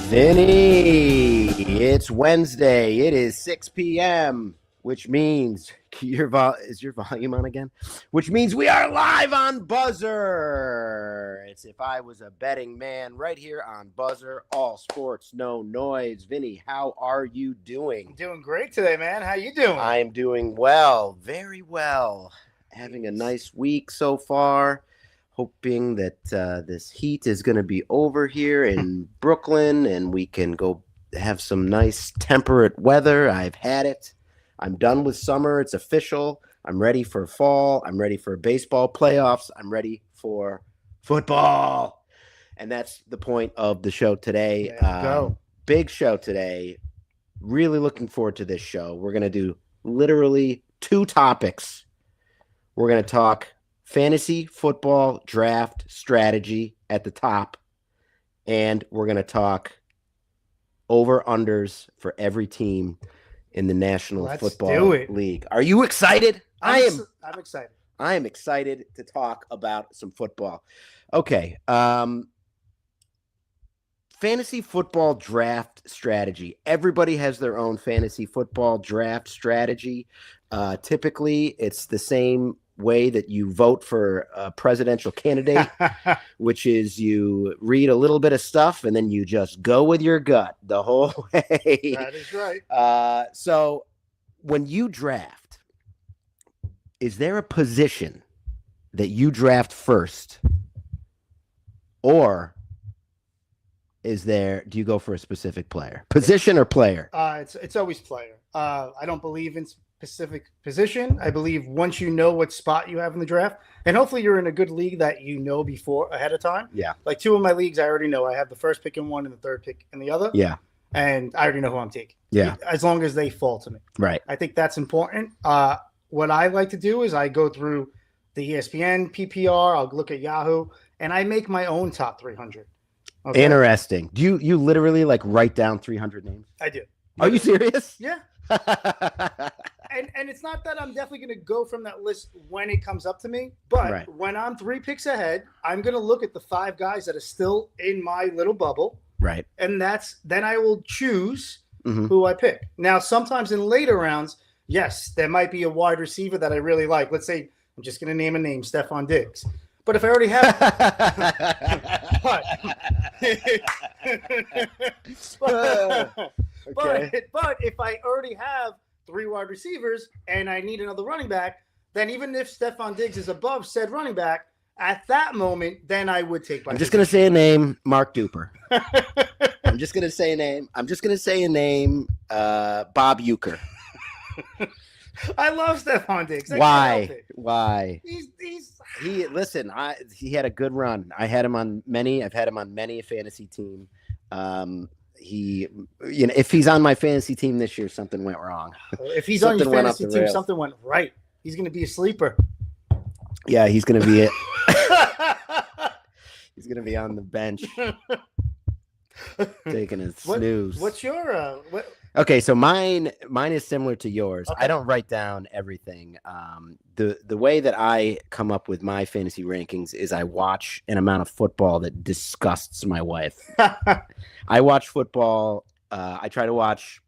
Vinny, it's Wednesday. It is 6 p.m., which means is your volume on again? Which means we are live on Buzzer. It's If I Was a Betting Man right here on Buzzer. All sports, no noise. Vinny, how are you doing? I'm doing great today, man. How you doing? I am doing well, very well. Having a nice week so far. Hoping that this heat is going to be over here in Brooklyn and we can go have some nice temperate weather. I've had it. I'm done with summer. It's official. I'm ready for fall. I'm ready for baseball playoffs. I'm ready for football. And that's the point of the show today. Go. Big show today. Really looking forward to this show. We're going to do literally two topics. We're going to talk fantasy football draft strategy at the top, and we're going to talk over-unders for every team in the National Football League. Are you excited? I'm excited. I am excited to talk about some football. Okay. Fantasy football draft strategy. Everybody has their own fantasy football draft strategy. Typically, it's the same way that you vote for a presidential candidate, which is you read a little bit of stuff and then you just go with your gut the whole way. That is right. So when you draft, is there a position that you draft first, or do you go for a specific player? Position or player? It's always player. I don't believe in specific position. I believe once you know what spot you have in the draft, and hopefully you're in a good league that you know before ahead of time. Yeah. Like two of my leagues, I already know I have the first pick in one and the third pick in the other. Yeah. And I already know who I'm taking. Yeah. As long as they fall to me. Right. I think that's important. What I like to do is I go through the ESPN PPR. I'll look at Yahoo, and I make my own top 300. Okay? Interesting. Do you literally like write down 300 names? I do. Are you serious? Yeah. And it's not that I'm definitely going to go from that list when it comes up to me, but when I'm 3 picks ahead, I'm going to look at the 5 guys that are still in my little bubble. Right. And then I will choose who I pick. Now, sometimes in later rounds, yes, there might be a wide receiver that I really like. Let's say, I'm just going to name a name, Stephon Diggs. But if I already have but if I already have 3 wide receivers and I need another running back, then even if Stephon Diggs is above said running back, at that moment, then I would take my I'm just going to say a name, Mark Duper. I'm just going to say a name, Bob Uecker. I love Stephon Diggs. Why? He had a good run. I've had him on many a fantasy team. If he's on my fantasy team this year, something went wrong. If he's on your fantasy team, something went right. He's going to be a sleeper. Yeah, he's going to be it. He's going to be on the bench, taking a snooze. What's your Okay, so mine is similar to yours. Okay. I don't write down everything. The way that I come up with my fantasy rankings is I watch an amount of football that disgusts my wife. I watch football. I try to watch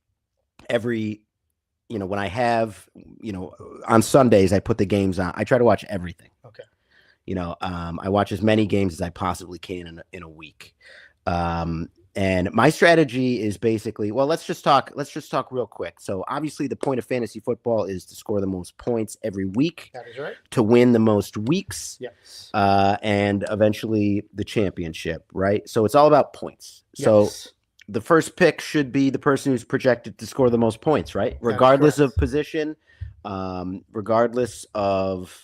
every, when I have, on Sundays, I put the games on. I try to watch everything. Okay. I watch as many games as I possibly can in a week. And my strategy is basically, let's just talk real quick. So obviously the point of fantasy football is to score the most points every week. That is right. To win the most weeks. Yes. And eventually the championship, right? So it's all about points. Yes. So the first pick should be the person who's projected to score the most points, right? Regardless of position, regardless of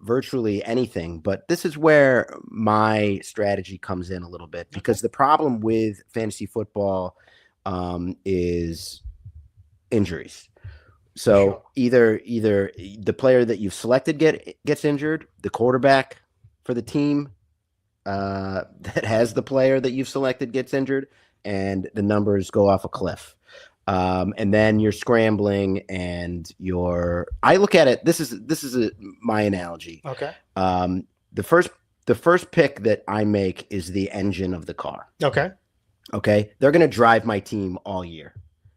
virtually anything. But this is where my strategy comes in a little bit, because the problem with fantasy football is injuries. So either the player that you've selected gets injured, the quarterback for the team that has the player that you've selected gets injured, and the numbers go off a cliff. And then you're scrambling, and I look at it. This is my analogy. Okay. The first pick that I make is the engine of the car. Okay. Okay. They're going to drive my team all year.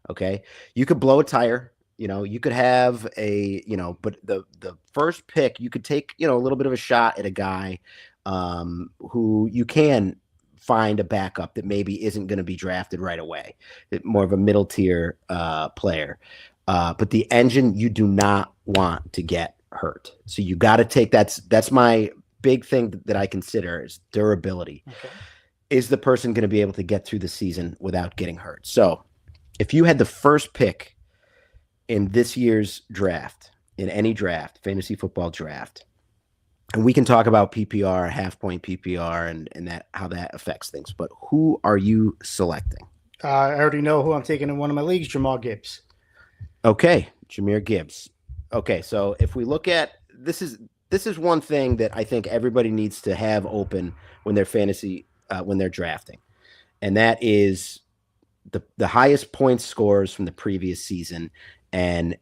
Okay. You could blow a tire, you could have but the first pick, you could take, a little bit of a shot at a guy, who you can find a backup that maybe isn't going to be drafted right away. More of a middle tier, player. But the engine, you do not want to get hurt. So you got to take, that's my big thing that I consider is durability. Okay. Is the person going to be able to get through the season without getting hurt? So if you had the first pick in this year's draft, in any draft, fantasy football draft, and we can talk about PPR, half point PPR, and that how that affects things, but who are you selecting? I already know who I'm taking in one of my leagues, Jamal Gibbs. Okay, Jahmyr Gibbs. Okay, so if we look at this is one thing that I think everybody needs to have open when they're when they're drafting, and that is the highest point scores from the previous season. And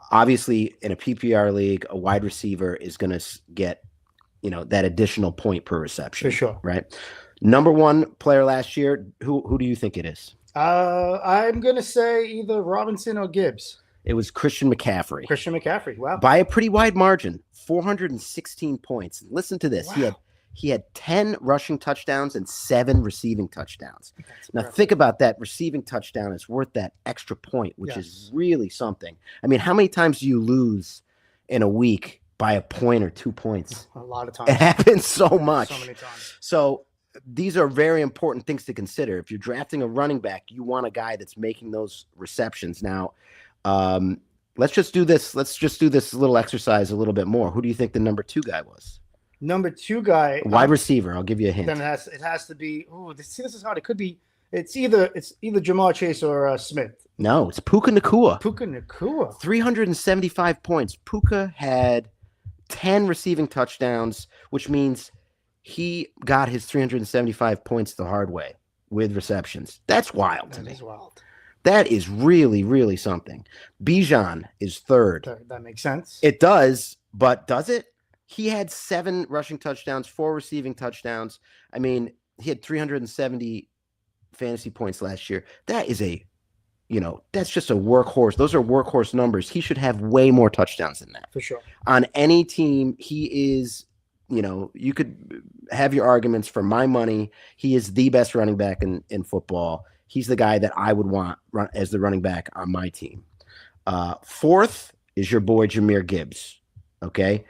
obviously, in a PPR league, a wide receiver is going to get that additional point per reception. For sure, right? Number one player last year. Who do you think it is? I'm going to say either Robinson or Gibbs. It was Christian McCaffrey. Christian McCaffrey. Wow. By a pretty wide margin, 416 points. Listen to this. Wow. He had 10 rushing touchdowns and 7 receiving touchdowns. Now Perfect. think about that. Receiving touchdown is worth that extra point, which is really something. I mean, how many times do you lose in a week by a point or 2 points? A lot of times. It happens so much. So many times. So these are very important things to consider. If you're drafting a running back, you want a guy that's making those receptions. Now, let's just do this. Let's just do this little exercise a little bit more. Who do you think the number 2 guy was? Number 2 guy, wide receiver. I'll give you a hint. Then it has to be. Oh, this is hard. It could be. It's either Jamar Chase or Smith. No, it's Puka Nacua. Puka Nacua. 375 points. Puka had 10 receiving touchdowns, which means he got his 375 points the hard way with receptions. That's wild to me. That is wild. That is really, really something. Bijan is 3rd. That makes sense. It does, but does it? He had 7 rushing touchdowns, 4 receiving touchdowns. I mean, he had 370 fantasy points last year. That is that's just a workhorse. Those are workhorse numbers. He should have way more touchdowns than that. For sure. On any team, he is, you could have your arguments. For my money, he is the best running back in football. He's the guy that I would want as the running back on my team. 4th is your boy Jahmyr Gibbs. Okay.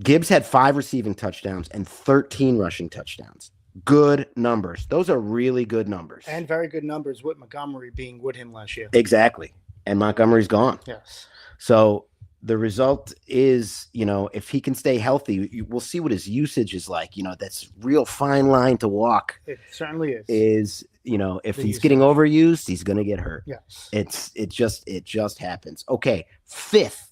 Gibbs had 5 receiving touchdowns and 13 rushing touchdowns. Good numbers. Those are really good numbers. And very good numbers with Montgomery being with him last year. Exactly. And Montgomery's gone. Yes. So the result is, if he can stay healthy, we'll see what his usage is like. That's real fine line to walk. It certainly is. If he's getting overused, he's going to get hurt. Yes. It just happens. Okay. 5th,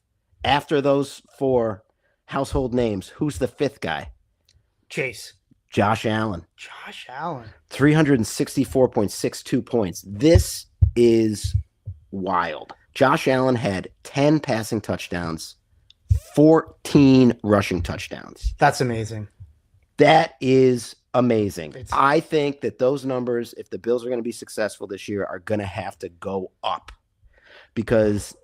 after those 4 household names, who's the 5th guy? Chase. Josh Allen. 364.62 points. This is wild. Josh Allen had 10 passing touchdowns, 14 rushing touchdowns. That's amazing. That is amazing. I think that those numbers, if the Bills are going to be successful this year, are going to have to go up, because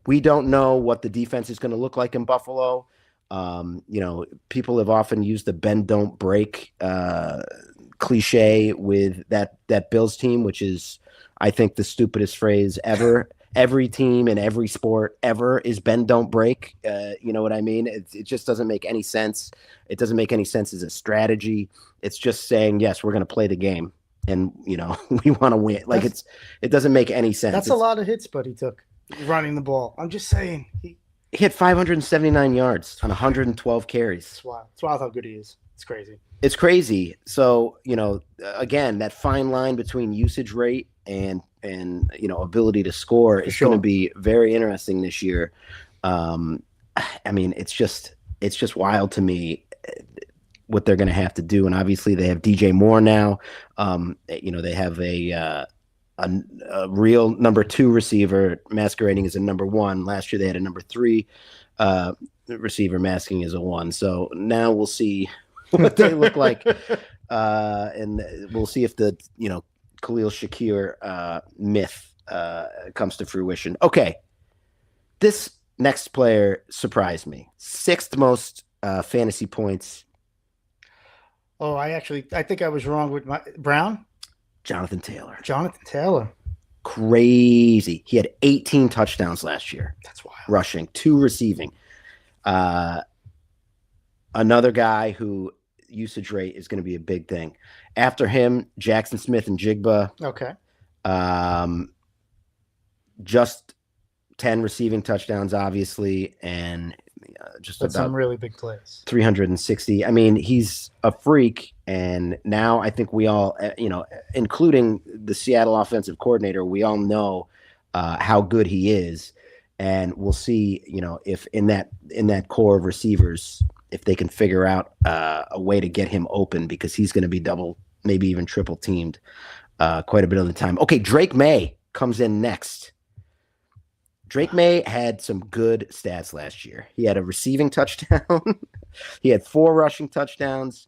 we don't know what the defense is going to look like in Buffalo. People have often used the bend don't break cliche with that Bills team, which is, I think, the stupidest phrase ever. Every team in every sport ever is bend don't break. You know what I mean? It just doesn't make any sense. It doesn't make any sense as a strategy. It's just saying, yes, we're going to play the game, and we want to win. Like it doesn't make any sense. That's a lot of hits, but he took running the ball. I'm just saying. He had 579 yards on 112 carries. It's wild. It's wild how good he is. It's crazy. It's crazy. So, again, that fine line between usage rate and ability to score is going to be very interesting this year. It's just wild to me what they're going to have to do. And obviously they have DJ Moore now. They have a real number 2 receiver masquerading as a number 1. Last year they had a number 3 receiver masking as a 1. So now we'll see what they look like, and we'll see if the Khalil Shakir myth comes to fruition. Okay, this next player surprised me. 6th most fantasy points. Oh, I think I was wrong with my Brown. Jonathan Taylor. Crazy. He had 18 touchdowns last year. That's wild. Rushing, 2 receiving. Another guy who usage rate is going to be a big thing. After him, Jackson Smith and Jigba. Okay. Just 10 receiving touchdowns, obviously, and just That's about some really big plays. 360. I mean, he's a freak, and now I think we all, including the Seattle offensive coordinator, we all know how good he is, and we'll see, if in that core of receivers, if they can figure out a way to get him open, because he's going to be double, maybe even triple teamed quite a bit of the time. Okay, Drake May comes in next. Drake May had some good stats last year. He had a receiving touchdown. He had 4 rushing touchdowns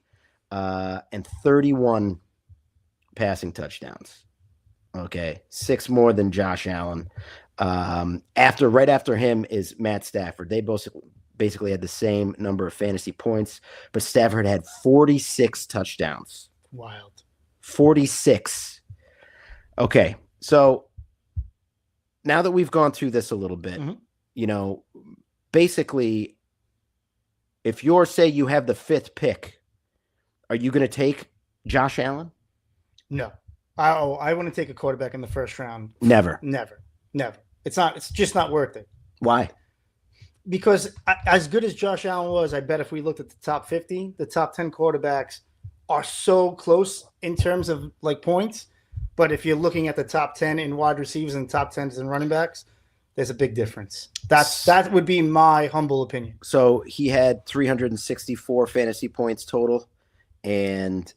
and 31 passing touchdowns. Okay, 6 more than Josh Allen. Right after him is Matt Stafford. They both basically had the same number of fantasy points, but Stafford had 46 touchdowns. Wild. 46. Okay, so now that we've gone through this a little bit, basically, if say you have the 5th pick, are you going to take Josh Allen? No. I wouldn't take a quarterback in the first round. Never. It's just not worth it. Why? Because as good as Josh Allen was, I bet if we looked at the top 50, the top 10 quarterbacks are so close in terms of points. But if you're looking at the top 10 in wide receivers and top 10s in running backs, there's a big difference. That would be my humble opinion. So he had 364 fantasy points total, and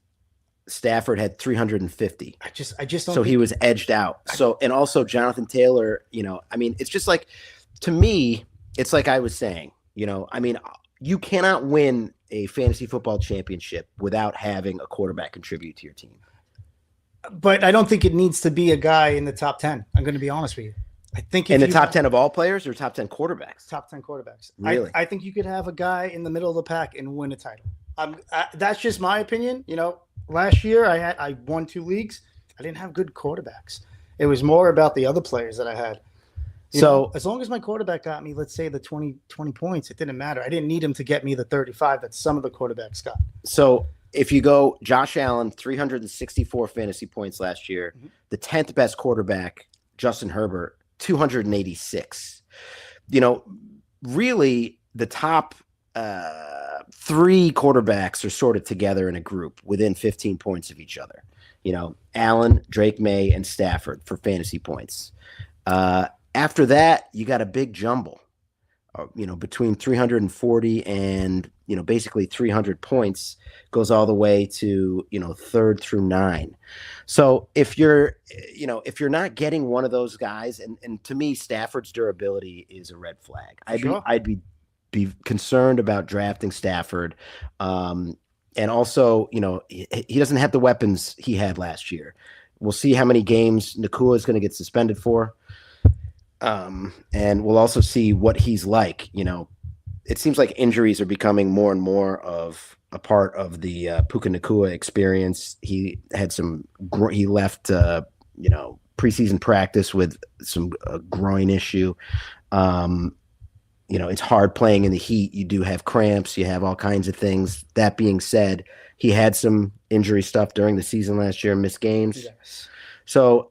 Stafford had 350. I just don't. So he was edged out. And also Jonathan Taylor, it's just to me, it's like I was saying, you cannot win a fantasy football championship without having a quarterback contribute to your team. But I don't think it needs to be a guy in the top 10. I'm going to be honest with you. I think in the top 10 of all players or top 10 quarterbacks? Top 10 quarterbacks. Really? I think you could have a guy in the middle of the pack and win a title. That's just my opinion. Last year I won 2 leagues. I didn't have good quarterbacks. It was more about the other players that I had. As long as my quarterback got me, let's say the 20 points, it didn't matter. I didn't need him to get me the 35 that some of the quarterbacks got. So if you go Josh Allen, 364 fantasy points last year, the 10th best quarterback, Justin Herbert, 286. Really the top 3 quarterbacks are sorted together in a group within 15 points of each other. Allen, Drake May, and Stafford for fantasy points. After that, you got a big jumble, between 340 and, basically 300 points goes all the way to, 3rd through 9. So if you're not getting one of those guys, and to me, Stafford's durability is a red flag. I'd be concerned about drafting Stafford. And also, he doesn't have the weapons he had last year. We'll see how many games Nakua is going to get suspended for. And we'll also see what he's like. It seems like injuries are becoming more and more of a part of the Puka Nakua experience. He had he left, preseason practice with some groin issue. It's hard playing in the heat. You do have cramps. You have all kinds of things. That being said, he had some injury stuff during the season last year, missed games. Yes. So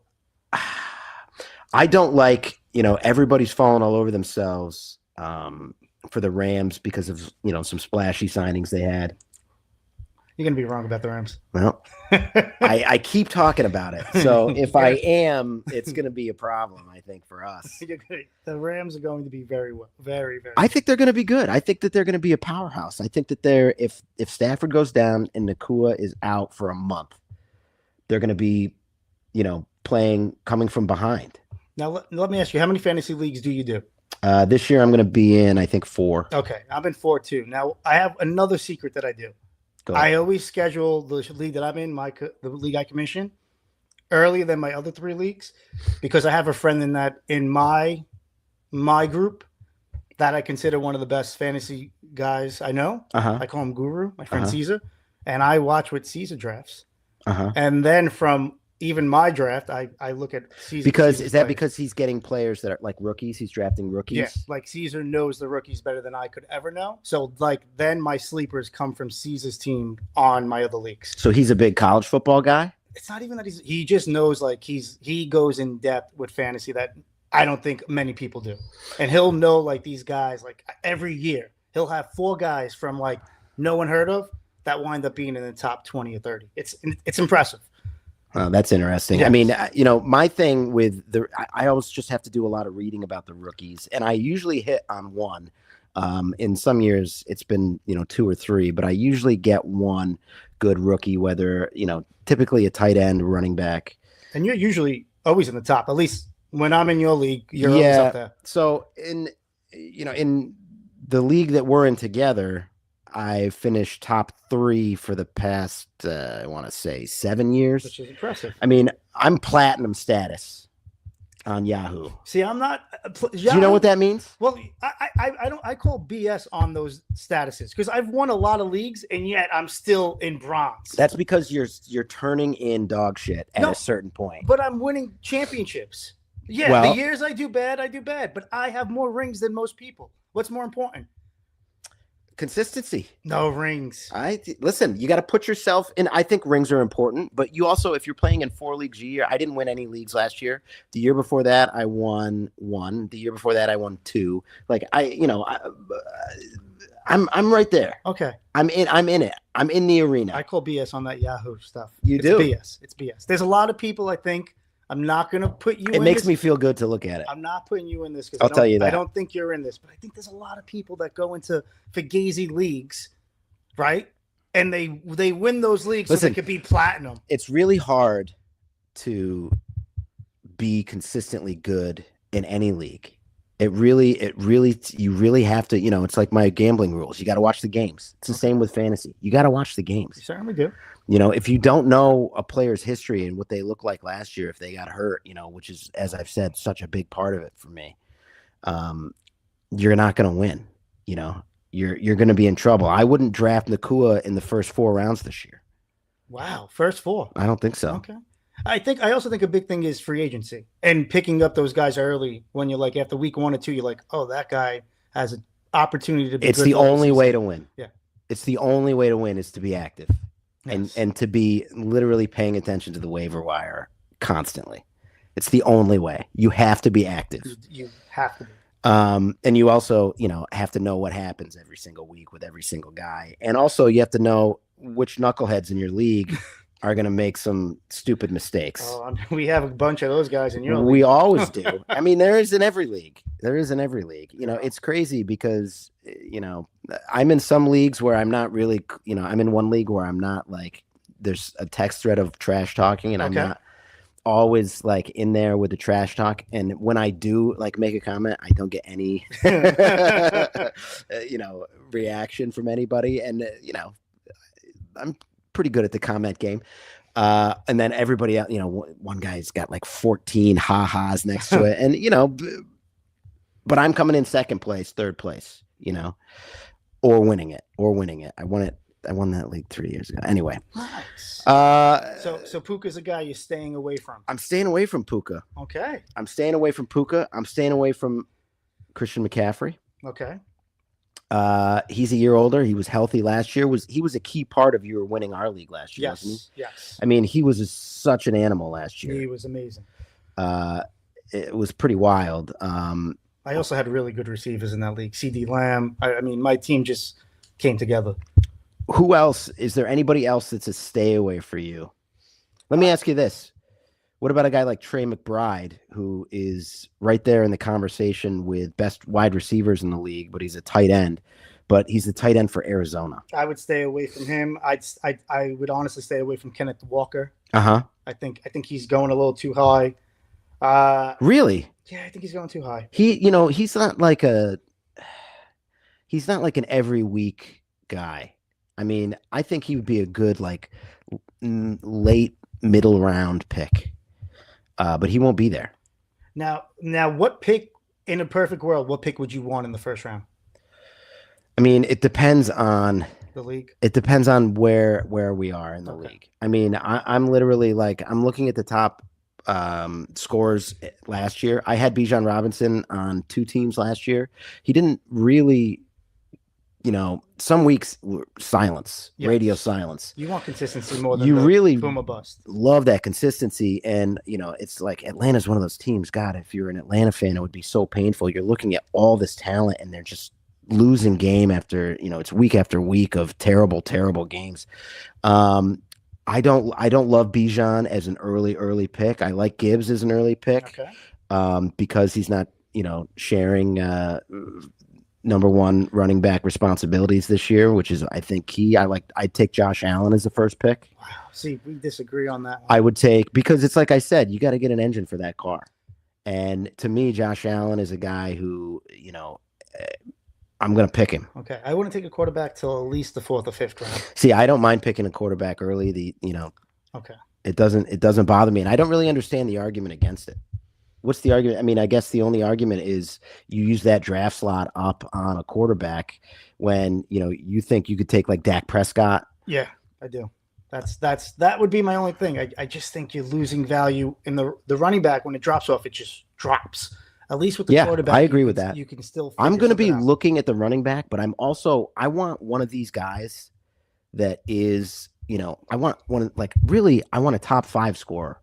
I don't like, everybody's falling all over themselves for the Rams because of, some splashy signings they had. You're going to be wrong about the Rams. Well, I keep talking about it. So if I am, it's going to be a problem, I think, for us. The Rams are going to be very well, very, very. I think they're going to be good. I think that they're going to be a powerhouse. I think that if Stafford goes down and Nakua is out for a month, they're going to be coming from behind. Now, let me ask you, how many fantasy leagues do you do? This year I'm going to be in, I think, 4. Okay, I'm in 4 too. Now, I have another secret that I do. I always schedule the league that I'm in, the league I commission, earlier than my other 3 leagues, because I have a friend in my group that I consider one of the best fantasy guys I know. I call him Guru, my friend Caesar, and I watch what Caesar drafts. And then from even my draft, I look at Caesar. Because he's getting players that are like rookies? He's drafting rookies? Yeah, like Caesar knows the rookies better than I could ever know. So then my sleepers come from Caesar's team on my other leagues. So he's a big college football guy? It's not even that he just knows, like, he goes in depth with fantasy that I don't think many people do. And he'll know, like, these guys, like, every year he'll have 4 guys from, like, no one heard of that wind up being in the top 20 or 30. It's impressive. Oh, that's interesting. Yes. I mean, my thing with I always just have to do a lot of reading about the rookies, and I usually hit on one. In some years it's been, 2 or 3, but I usually get one good rookie, whether, typically a tight end, running back. And you're usually always in the top, at least when I'm in your league, you're always up there. So in the league that we're in together, I finished top 3 for the past, I want to say 7 years. Which is impressive. I mean, I'm platinum status on Yahoo. See, I'm not. Do you know what that means? Well, I call BS on those statuses because I've won a lot of leagues and yet I'm still in bronze. That's because you're turning in dog shit at a certain point. But I'm winning championships. Yeah, the years I do bad, but I have more rings than most people. What's more important? Consistency. No rings. Listen, you got to put yourself in. I think rings are important, but you also, if you're playing in 4 leagues a year, I didn't win any leagues last year. The year before that, I won 1. The year before that, I won 2. Like I'm right there. Okay. I'm in it. I'm in the arena. I call BS on that Yahoo stuff. You do? It's BS. There's a lot of people, I think. I'm not going to put you in this. It makes me feel good to look at it. I'm not putting you in this because I'll tell you that. I don't think you're in this, but I think there's a lot of people that go into Fugazi leagues, right? And they win those leagues so they could be platinum. It's really hard to be consistently good in any league. You really have to, it's like my gambling rules. You got to watch the games. It's the same with fantasy. You got to watch the games. You certainly do. If you don't know a player's history and what they look like last year, if they got hurt, which is, as I've said, such a big part of it for me, you're not going to win. You're going to be in trouble. I wouldn't draft Nakua in the first 4 rounds this year. Wow. First 4. I don't think so. Okay. I also think a big thing is free agency and picking up those guys early when you're like after week 1 or 2, you're like, oh, that guy has an opportunity to be. It's the only way to win. Yeah. It's the only way to win is to be active. Yes. And to be literally paying attention to the waiver wire constantly. It's the only way. You have to be active. You have to be. And you also, have to know what happens every single week with every single guy. And also you have to know which knuckleheads in your league are going to make some stupid mistakes. Oh, we have a bunch of those guys in your league. We always do. I mean, there is in every league. It's crazy because, I'm in some leagues where I'm not really, I'm in one league where I'm not like, there's a text thread of trash talking and I'm not always like in there with the trash talk. And when I do like make a comment, I don't get any, reaction from anybody. And, I'm pretty good at the comment game. And then everybody else, one guy's got like 14 ha-has next to it. And, but I'm coming in second place, third place, or winning it. I won that league 3 years ago. Anyway. Nice. So Puka's a guy you're staying away from. I'm staying away from Puka. Okay. I'm staying away from Puka. I'm staying away from Christian McCaffrey. Okay. He's a year older. He was healthy last year. He was a key part of you winning our league last year, wasn't he? Yes. I mean, he was such an animal last year. He was amazing. It was pretty wild. I also had really good receivers in that league. CD Lamb. I mean, my team just came together. Who else? Is there anybody else that's a stay away for you? Let me ask you this. What about a guy like Trey McBride, who is right there in the conversation with best wide receivers in the league, but he's a tight end, but he's the tight end for Arizona? I would stay away from him. I would honestly stay away from Kenneth Walker. Uh-huh. I think he's going a little too high. Really? Yeah, I think he's going too high. He's not like an every week guy. I mean, I think he would be a good like late middle round pick. But he won't be there. Now, what pick in a perfect world? What pick would you want in the first round? I mean, it depends on the league. It depends on where we are in the league. I mean, I'm literally like I'm looking at the top scores last year. I had Bijan Robinson on 2 teams last year. He didn't really, some weeks silence, radio silence. You want consistency more than you really boom or bust. Love that consistency, and it's like Atlanta's one of those teams. God, if you're an Atlanta fan, it would be so painful. You're looking at all this talent, and they're just losing game after it's week after week of terrible games. I don't love Bijan as an early pick. I like Gibbs as an early pick, because he's not sharing number one running back responsibilities this year, which is I think key. I'd take Josh Allen as the first pick. Wow. See, we disagree on that one. I would take, because it's like I said, you got to get an engine for that car, and to me, Josh Allen is a guy who I'm going to pick him. Okay. I wouldn't take a quarterback till at least the 4th or 5th round. See, I don't mind picking a quarterback early. Okay. It doesn't bother me. And I don't really understand the argument against it. What's the argument? I mean, I guess the only argument is you use that draft slot up on a quarterback when, you think you could take like Dak Prescott. Yeah, I do. That would be my only thing. I just think you're losing value in the running back. When it drops off, it just drops. At least with the quarterback, I agree with that. You can still. I'm going to be looking at the running back, but I want one of these guys that is, I want a top 5 scorer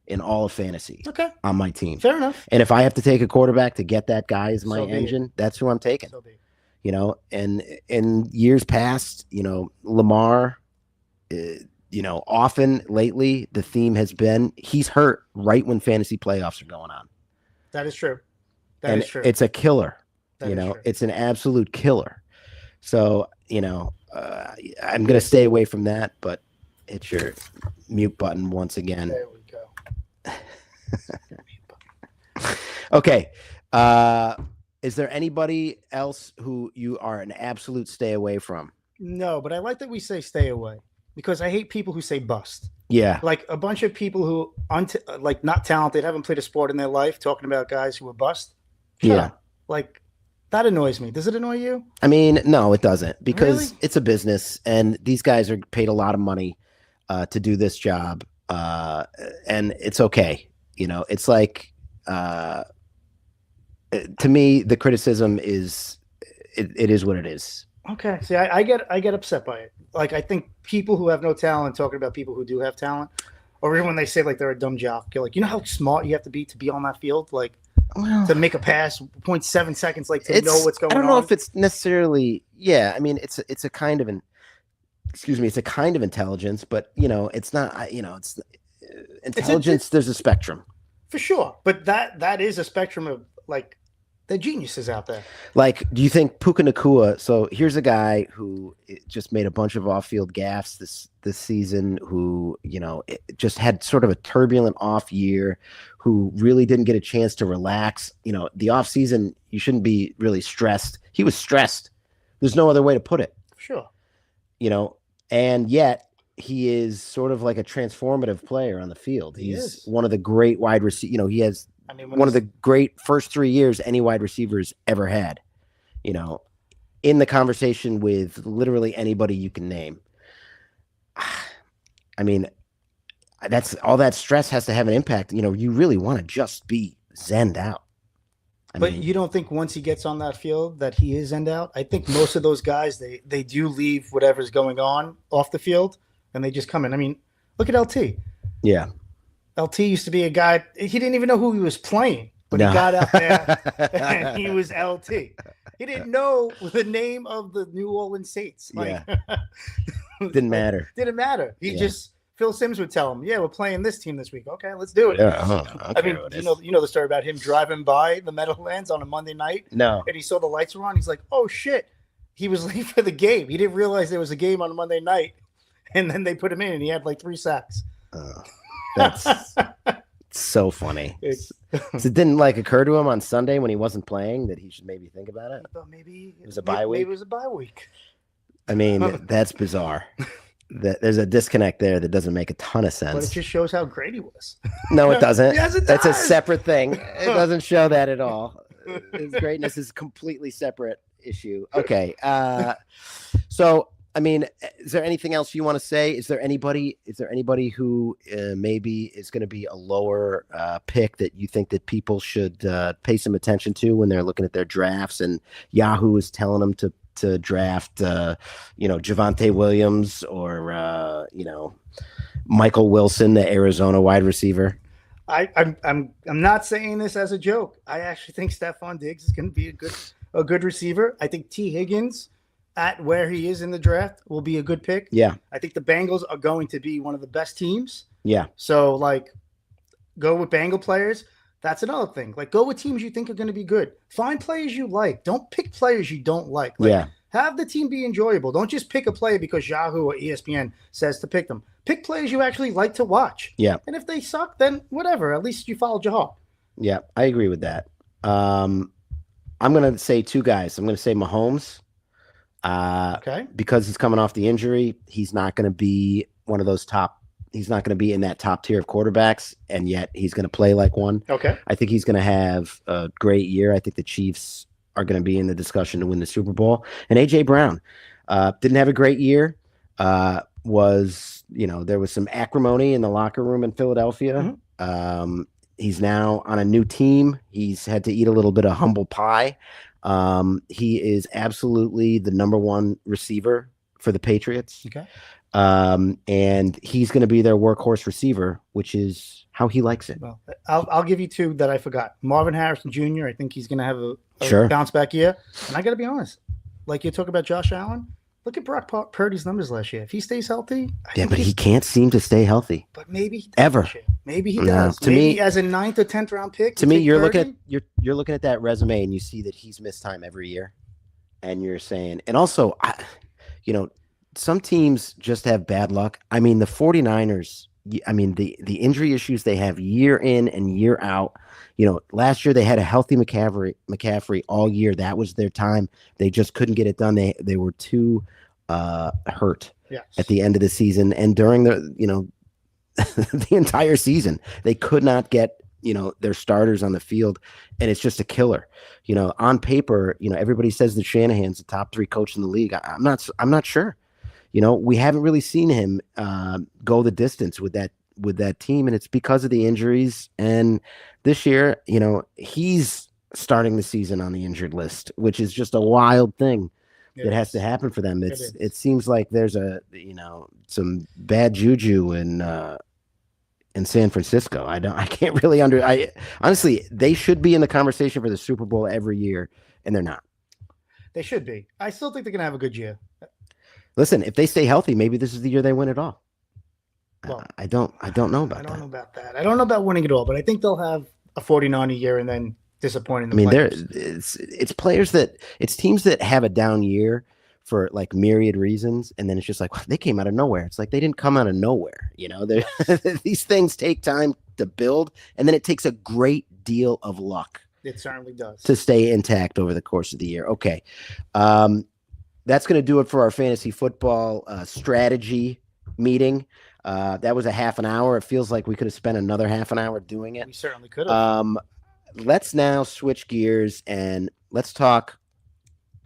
in all of fantasy. Okay. On my team. Fair enough. And if I have to take a quarterback to get that guy as my engine, that's who I'm taking. So be it. And in years past, Lamar, often lately the theme has been he's hurt right when fantasy playoffs are going on. That is true. That and is true. It's a killer. That is true. It's an absolute killer. So, I'm going to stay away from that, but hit your mute button once again. There we go. Okay. Is there anybody else who you are an absolute stay away from? No, but I like that we say stay away, because I hate people who say bust. Yeah. Like a bunch of people who not talented, haven't played a sport in their life, talking about guys who are bust. Yeah. Like that annoys me. Does it annoy you? I mean, no, it doesn't, because Really? it's a business and these guys are paid a lot of money to do this job. And it's okay. It's like, to me, the criticism is, it is what it is. Okay. See, I get upset by it. Like, I think people who have no talent talking about people who do have talent, or even when they say like they're a dumb jock, you're like, how smart you have to be on that field, like to make a pass, 0.7 seconds, like to know what's going on. I don't know if it's necessarily. Yeah, I mean, it's a kind of it's a kind of intelligence, but it's not. It's intelligence. There's a spectrum for sure, but that is a spectrum of like. The geniuses out there. Like, do you think Puka Nacua? So here's a guy who just made a bunch of off-field gaffes this season. Who just had sort of a turbulent off year. Who really didn't get a chance to relax. The off season, you shouldn't be really stressed. He was stressed. There's no other way to put it. Sure. And yet he is sort of like a transformative player on the field. He's one of the great wide receivers. He has. One of the great first 3 years any wide receivers ever had, in the conversation with literally anybody you can name. I mean, that's all that stress has to have an impact. You really want to just be zenned out. But you don't think once he gets on that field that he is zenned out? I think most of those guys, they do leave whatever's going on off the field and they just come in. I mean, look at LT. Yeah. LT used to be a guy, he didn't even know who he was playing, but he got out there and he was LT. He didn't know the name of the New Orleans Saints. Didn't matter. Didn't matter. Phil Simms would tell him, we're playing this team this week. Okay, let's do it. Yeah, I mean, you know the story about him driving by the Meadowlands on a Monday night? No. And he saw the lights were on. He's like, oh, shit. He was late for the game. He didn't realize there was a game on a Monday night. And then they put him in and he had like 3 sacks. That's so funny. It's- So it didn't like occur to him on Sunday when he wasn't playing that he should maybe think about it. I thought maybe It was a bye week? Maybe it was a bye week. I mean, that's bizarre. There's a disconnect there that doesn't make a ton of But it sense. just shows how great he was. No, it doesn't. Yes, it That's a does. separate thing. It doesn't show that at all. His greatness is a completely separate issue. Okay. So, I mean, is there anything else you want to say? Is there anybody who maybe is going to be a lower pick that you think that people should pay some attention to when they're looking at their drafts, and Yahoo is telling them to draft Javonte Williams or Michael Wilson, the Arizona wide receiver? I'm not saying this as a joke. I actually think Stephon Diggs is going to be a good receiver. I think T. Higgins, at where he is in the draft, will be a good pick. Yeah. I think the Bengals are going to be one of the best teams. Yeah. So, go with Bengal players. That's another thing. Go with teams you think are going to be good. Find players you like. Don't pick players you don't like. Have the team be enjoyable. Don't just pick a player because Yahoo or ESPN says to pick them. Pick players you actually like to watch. Yeah. And if they suck, then whatever. At least you followed your heart. Yeah, I agree with that. I'm going to say two guys. I'm going to say Mahomes. Okay. Because he's coming off the injury, he's not going to be one of those he's not going to be in that top tier of quarterbacks, and yet he's going to play like one. Okay. I think he's going to have a great year. I think the Chiefs are going to be in the discussion to win the Super Bowl. And A.J. Brown didn't have a great year. There was some acrimony in the locker room in Philadelphia. Mm-hmm. He's now on a new team. He's had to eat a little bit of humble pie. He is absolutely the number one receiver for the Patriots. Okay. And he's going to be their workhorse receiver, which is how he likes it. Well, I'll give you two that I forgot. Marvin Harrison Jr. I think he's going to have a Sure. bounce back year. And I got to be honest, like you talk about Josh Allen, look at Brock Purdy's numbers last year. If he stays healthy, but he can't seem to stay healthy. But maybe he does Ever. this year. Maybe he No, does. to maybe me- as a 9th or 10th round pick. To me, take you're Purdy. looking at that resume and you see that he's missed time every year, and you're saying, and also, some teams just have bad luck. I mean, the 49ers, the injury issues they have year in and year out. Last year they had a healthy McCaffrey all year. That was their time. They just couldn't get it done. They were too hurt at the end of the season, and during the the entire season they could not get their starters on the field, and it's just a killer. On paper, everybody says that Shanahan's the top 3 coach in the league. I'm not sure. We haven't really seen him go the distance with that team, and it's because of the injuries. And this year, he's starting the season on the injured list, which is just a wild thing that has to happen for them. It seems like there's some bad juju in San Francisco. I can't really honestly, they should be in the conversation for the Super Bowl every year, and they're not. They should be. I still think they're going to have a good year. Listen, if they stay healthy, maybe this is the year they win it all. Well, I don't know about that. I don't know about that. I don't know about winning it all, but I think they'll have a 49 a year and then disappointing. It's players it's teams that have a down year for like myriad reasons, and then it's just like they came out of nowhere. It's like they didn't come out of nowhere. These things take time to build, and then it takes a great deal of luck. It certainly does to stay intact over the course of the year. Okay. That's going to do it for our fantasy football strategy meeting. That was a half an hour. It feels like we could have spent another half an hour doing it. We certainly could have. Let's now switch gears and let's talk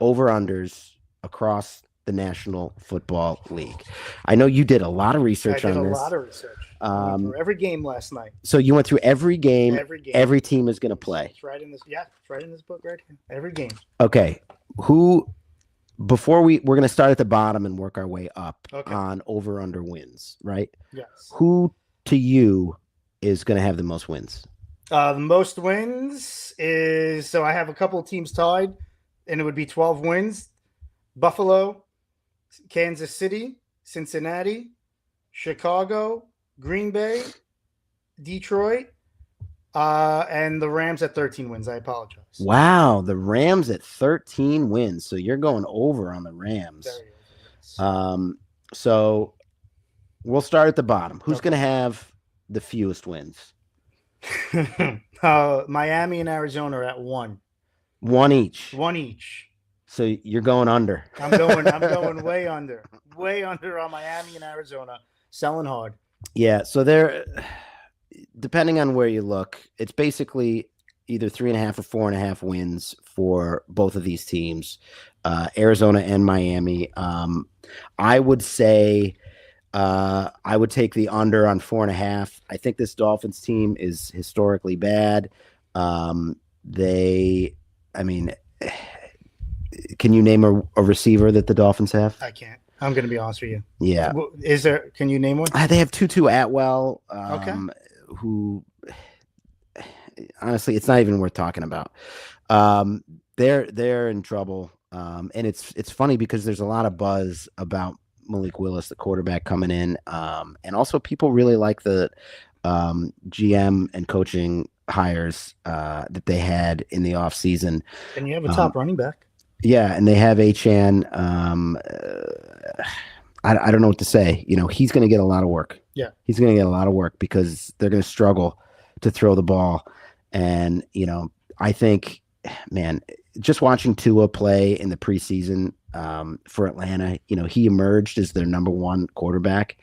over-unders across the National Football League. I know you did a lot of research on this. I did a lot of research. For every game last night. So you went through every game. Every team is going to play. It's right in this. Yeah, it's right in this book right here. Every game. Okay. Before we're going to start at the bottom and work our way up on over-under wins, right? Yes. Who to you is going to have the most wins? The most wins is, so I have a couple of teams tied, and it would be 12 wins. Buffalo, Kansas City, Cincinnati, Chicago, Green Bay, Detroit, and the Rams at 13 wins. I apologize. Wow, the Rams at 13 wins. So you're going over on the Rams. Very over, yes. So we'll start at the bottom. Who's going to have the fewest wins? Miami and Arizona are at one. One each. One each. So you're going under. I'm going way under. Way under on Miami and Arizona. Selling hard. Yeah. So they're, depending on where you look, it's basically either 3.5 or 4.5 wins for both of these teams, Arizona and Miami. I would say I would take the under on 4.5. I think this Dolphins team is historically bad. I mean, can you name a receiver that the Dolphins have? I can't. I'm going to be honest with you. Yeah. Can you name one? They have Tutu Atwell, Okay. who honestly, it's not even worth talking about. They're in trouble. And it's funny because there's a lot of buzz about Malik Willis, the quarterback, coming in. And also people really like the GM and coaching hires that they had in the offseason. And you have a top running back. Yeah, and they have Achane. I don't know what to say. You know, he's going to get a lot of work. Yeah. He's going to get a lot of work because they're going to struggle to throw the ball. And, you know, I think, man, just watching Tua play in the preseason for Atlanta, you know, he emerged as their number one quarterback.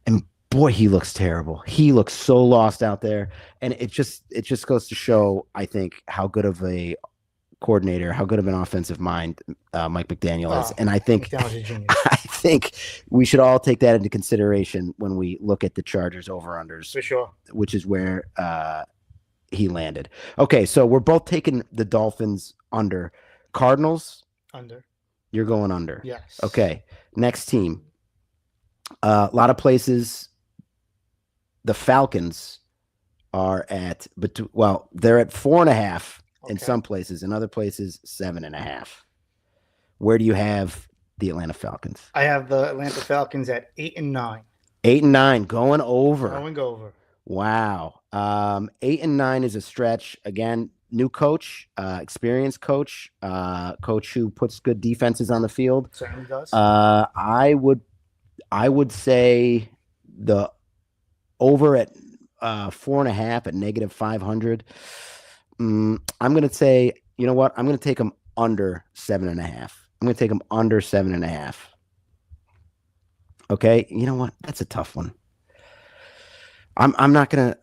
And boy, he looks terrible. He looks so lost out there. And it just goes to show, I think, how good of a coordinator, how good of an offensive mind Mike McDaniel is. And I think we should all take that into consideration when we look at the Chargers over-unders. For sure. Which is where he landed. Okay, so we're both taking the Dolphins under. Cardinals? Under. You're going under. Yes. Okay, next team. A lot of places, the Falcons are at, they're at 4.5 in some places. In other places, 7.5. Where do you have the Atlanta Falcons? I have the Atlanta Falcons at 8 and 9. 8 and 9, going over. Going over. Wow. 8 and 9 is a stretch. Again, new coach, experienced coach, coach who puts good defenses on the field. Certainly does. I would say the over at 4.5 at -500. I'm going to say, you know what? I'm going to take them under 7.5. I'm going to take them under 7.5. Okay. You know what? That's a tough one. I'm not going to,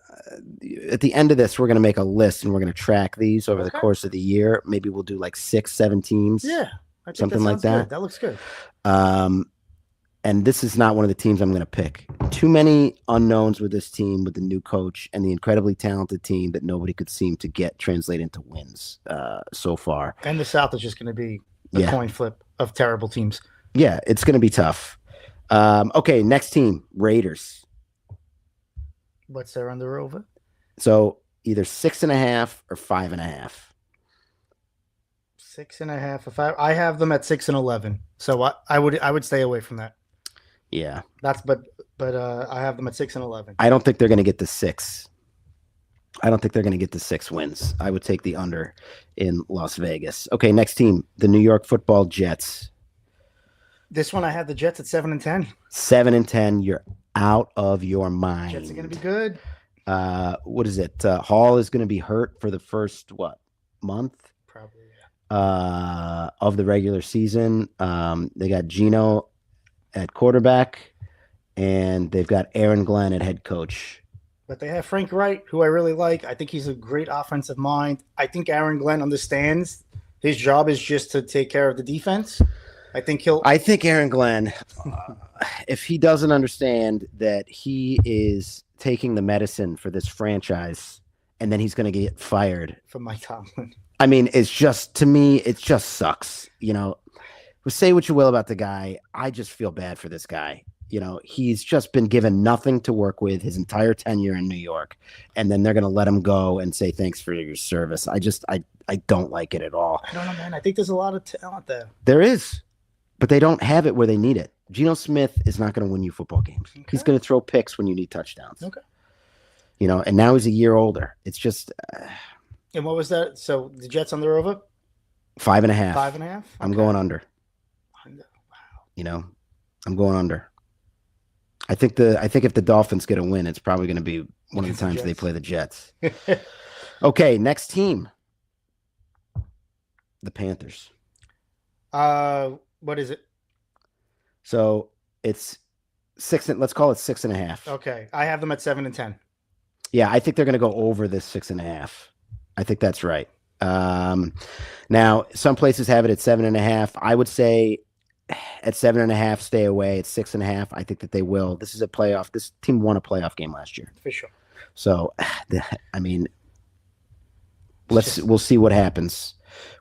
at the end of this, we're going to make a list and we're going to track these over the course of the year. Maybe we'll do like 6-7 teams. Yeah. I think something like that. Good. That looks good. And this is not one of the teams I'm going to pick. Too many unknowns with this team, with the new coach and the incredibly talented team that nobody could seem to get translate into wins so far. And the South is just going to be the coin flip of terrible teams. Yeah, it's going to be tough. Okay, next team, Raiders. What's their under over? So either 6.5 or 5.5. 6.5 or 5. I have them at 6 and 11. So I would stay away from that. Yeah, but I have them at 6 and 11. I don't think they're going to get to 6. I don't think they're going to get to 6 wins. I would take the under in Las Vegas. Okay, next team, the New York Football Jets. This one I have the Jets at 7 and 10. 7 and 10. You're out of your mind. Jets are going to be good. What is it? Hall is going to be hurt for the first month? Probably. Of the regular season. They got Geno at quarterback, and they've got Aaron Glenn at head coach. But they have Frank Wright, who I really like. I think he's a great offensive mind. I think Aaron Glenn understands his job is just to take care of the defense. I think Aaron Glenn, if he doesn't understand that he is taking the medicine for this franchise and then he's going to get fired from Mike Tomlin. I mean, it's just, to me, it just sucks. You know, say what you will about the guy. I just feel bad for this guy. You know, he's just been given nothing to work with his entire tenure in New York. And then they're going to let him go and say, thanks for your service. I don't like it at all. I don't know, man. I think there's a lot of talent there. There is, but they don't have it where they need it. Geno Smith is not going to win you football games. Okay. He's going to throw picks when you need touchdowns. Okay. You know, and now he's a year older. It's just... And what was that? So the Jets on the over? 5.5. 5.5? Okay. I'm going under. Wow. You know, I'm going under. I think if the Dolphins get a win, it's probably going to be one of the Against the times they Jets. play the Jets. Okay, next team. The Panthers. What is it? So it's let's call it 6.5. Okay, I have them at 7 and 10. Yeah, I think they're going to go over this 6.5. I think that's right. Now, some places have it at 7.5. I would say at 7.5, stay away. At 6.5, I think that they will. This is a playoff. This team won a playoff game last year, For sure. so I mean, we'll see what happens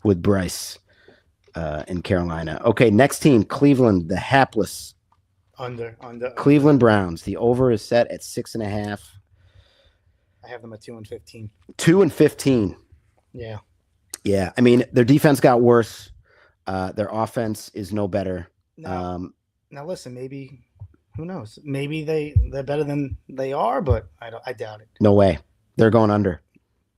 with Bryce in Carolina. Okay, next team, Cleveland, the hapless Under. Cleveland Browns. The over is set at 6.5. I have them at 2 and 15. 2 and 15. Yeah. Yeah, I mean, their defense got worse. Their offense is no better. Now listen, maybe who knows? Maybe they're better than they are, but I doubt it. No way. They're going under.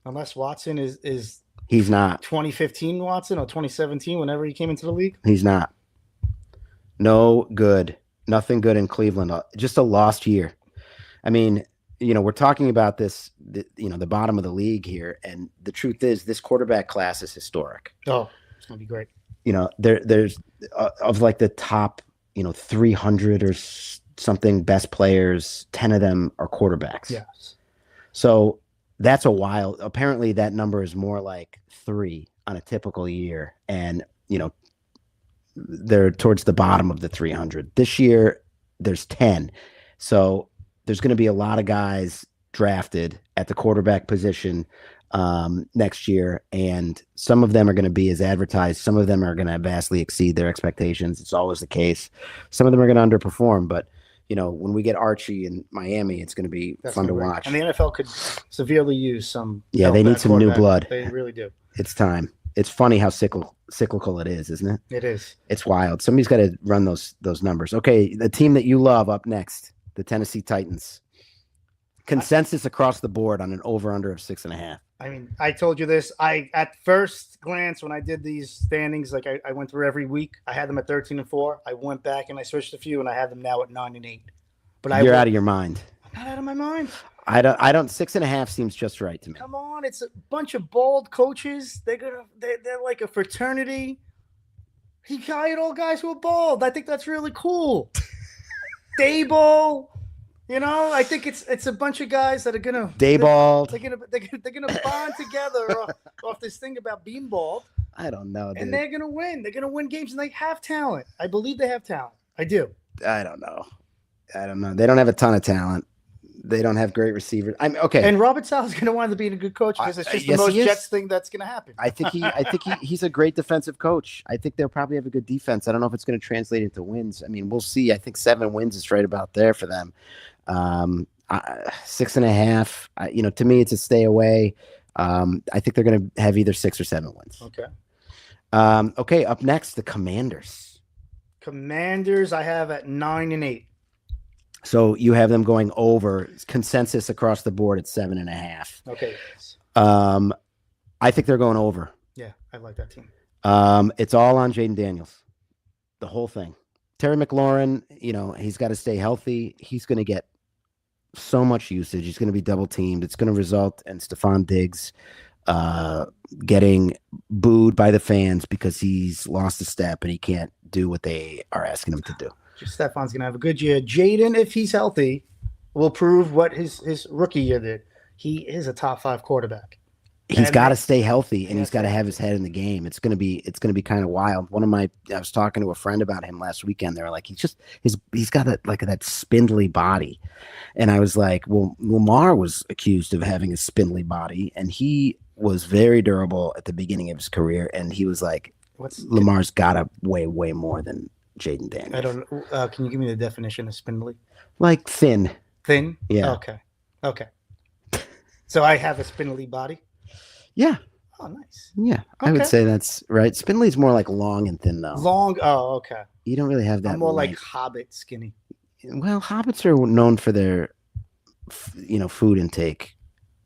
Unless Watson is He's not. 2015 Watson or 2017, whenever he came into the league. He's not. No good. Nothing good in Cleveland. Just a lost year. I mean, we're talking about this, the bottom of the league here. And the truth is, this quarterback class is historic. Oh, it's going to be great. There's of like the top, 300 or something best players, 10 of them are quarterbacks. Yes. So that's a wild. Apparently, that number is more like 3 on a typical year, and they're towards the bottom of the 300. This year, there's 10. So there's going to be a lot of guys drafted at the quarterback position next year, and some of them are going to be as advertised. Some of them are going to vastly exceed their expectations. It's always the case. Some of them are going to underperform, but when we get Archie in Miami, it's going to be fun to watch. And the NFL could severely use some. Yeah, they need some new blood. They really do. It's time. It's funny how cyclical it is, isn't it? It is. It's wild. Somebody's got to run those numbers. Okay, the team that you love up next, the Tennessee Titans. Consensus across the board on an over-under of 6.5. I mean, I told you this. At first glance, when I did these standings, like I went through every week, I had them at 13 and 4. I went back and I switched a few, and I have them now at 9 and 8. But You're out of your mind. I'm not out of my mind. I don't. 6.5 seems just right to me. Come on, it's a bunch of bald coaches. They're like a fraternity. He hired all guys who are bald. I think that's really cool. Dayball. I think it's a bunch of guys that are gonna Dayball. They're gonna bond together off this thing about being bald. I don't know, dude. And they're gonna win. They're gonna win games, and they have talent. I believe they have talent. I do. I don't know. They don't have a ton of talent. They don't have great receivers. I'm okay. And Robert Saleh's going to wind up being a good coach because it's just the most Jets thing that's going to happen. I think he's a great defensive coach. I think they'll probably have a good defense. I don't know if it's going to translate into wins. I mean, we'll see. I think 7 wins is right about there for them. 6.5. To me, it's a stay away. I think they're going to have either 6 or 7 wins. Okay. Okay. Up next, the Commanders. Commanders, I have at 9 and 8. So you have them going over. Consensus across the board at 7.5. Okay. I think they're going over. Yeah, I like that team. It's all on Jaden Daniels. The whole thing. Terry McLaurin, he's got to stay healthy. He's going to get so much usage. He's going to be double teamed. It's going to result in Stephon Diggs getting booed by the fans because he's lost a step and he can't do what they are asking him to do. Stephon's going to have a good year. Jaden, if he's healthy, will prove what his rookie year did. He is a top 5 quarterback. He's got to stay healthy, and he's got to have his head in the game. It's gonna be kind of wild. I was talking to a friend about him last weekend. They were like, he's got that spindly body, and I was like, well, Lamar was accused of having a spindly body, and he was very durable at the beginning of his career, and he was like, Lamar's got to weigh way more than Jaden Daniels. I don't know. Can you give me the definition of spindly? Like thin. Thin? Yeah. Okay. So I have a spindly body? Yeah. Oh, nice. Yeah. Okay. I would say that's right. Spindly's more like long and thin, though. Long? Oh, okay. You don't really have that. I'm more like Hobbit skinny. Well, Hobbits are known for their, food intake,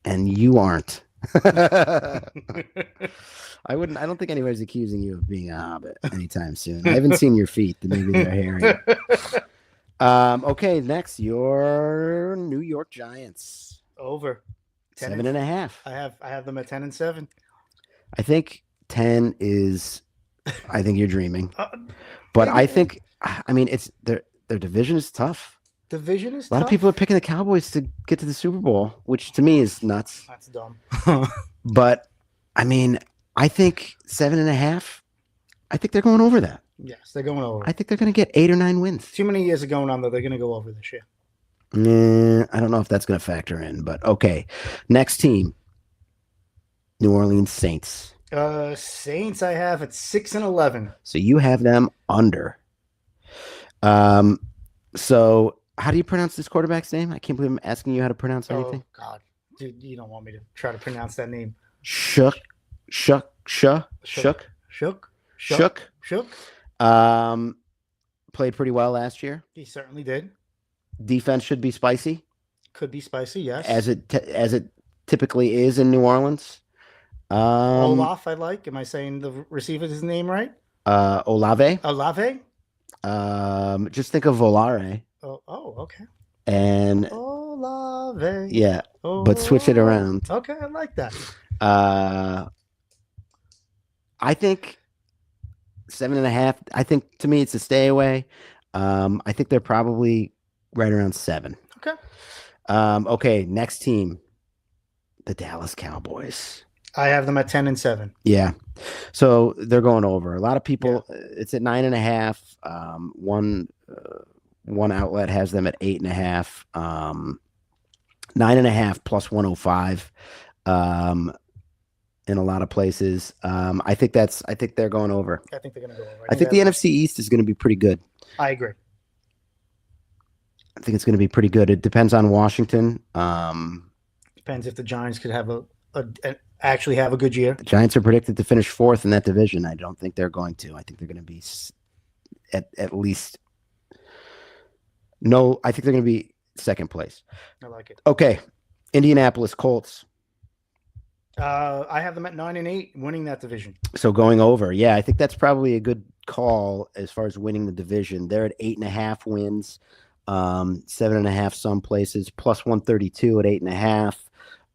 and you aren't. I don't think anybody's accusing you of being a hobbit anytime soon. I haven't seen your feet. Maybe they're hairy. Okay, next your New York Giants. Over 10 Seven and a half. I have them at 10-7. I think 10 is. I think you're dreaming, Uh, but maybe I think. I mean, it's their division is tough. division is A lot tough. of people are picking the Cowboys to get to the Super Bowl, which to me is nuts. That's dumb. But I mean, I think 7.5. I think they're going over that. Yes, they're going over. I think they're going to get 8 or 9 wins. Too many years are going on, though. They're going to go over this year. I don't know if that's going to factor in, but okay. Next team, New Orleans Saints. Saints I have at 6-11. So you have them under. So how do you pronounce this quarterback's name? I can't believe I'm asking you how to pronounce anything. Oh God, dude, you don't want me to try to pronounce that name. Shook. Played pretty well last year. He certainly did. Defense should be spicy. Could be spicy, yes. As it typically is in New Orleans. Olaf, I like. Am I saying the receiver's name right? Olave. Olave? Just think of Volare. Oh, okay. And Olave. yeah, but switch it around. Okay, I like that. I think 7.5. I think to me it's a stay away. I think they're probably right around 7. Okay. Okay, next team, the Dallas Cowboys. I have them at 10-7. Yeah, so they're going over. A lot of people, it's at 9.5. One outlet has them at 8.5. 9.5 plus 105. In a lot of places, I think they're going over. I think they're going to go over. I think the NFC East is going to be pretty good. I agree. I think it's going to be pretty good. It depends on Washington. Depends if the Giants could have actually have a good year. The Giants are predicted to finish 4th in that division. I don't think they're going to. I think they're going to be at least. No, I think they're going to be 2nd place. I like it. Okay, Indianapolis Colts. I have them at 9-8, winning that division. So going over, yeah, I think that's probably a good call as far as winning the division. They're at 8.5 wins, 7.5 some places, plus 132 at 8.5.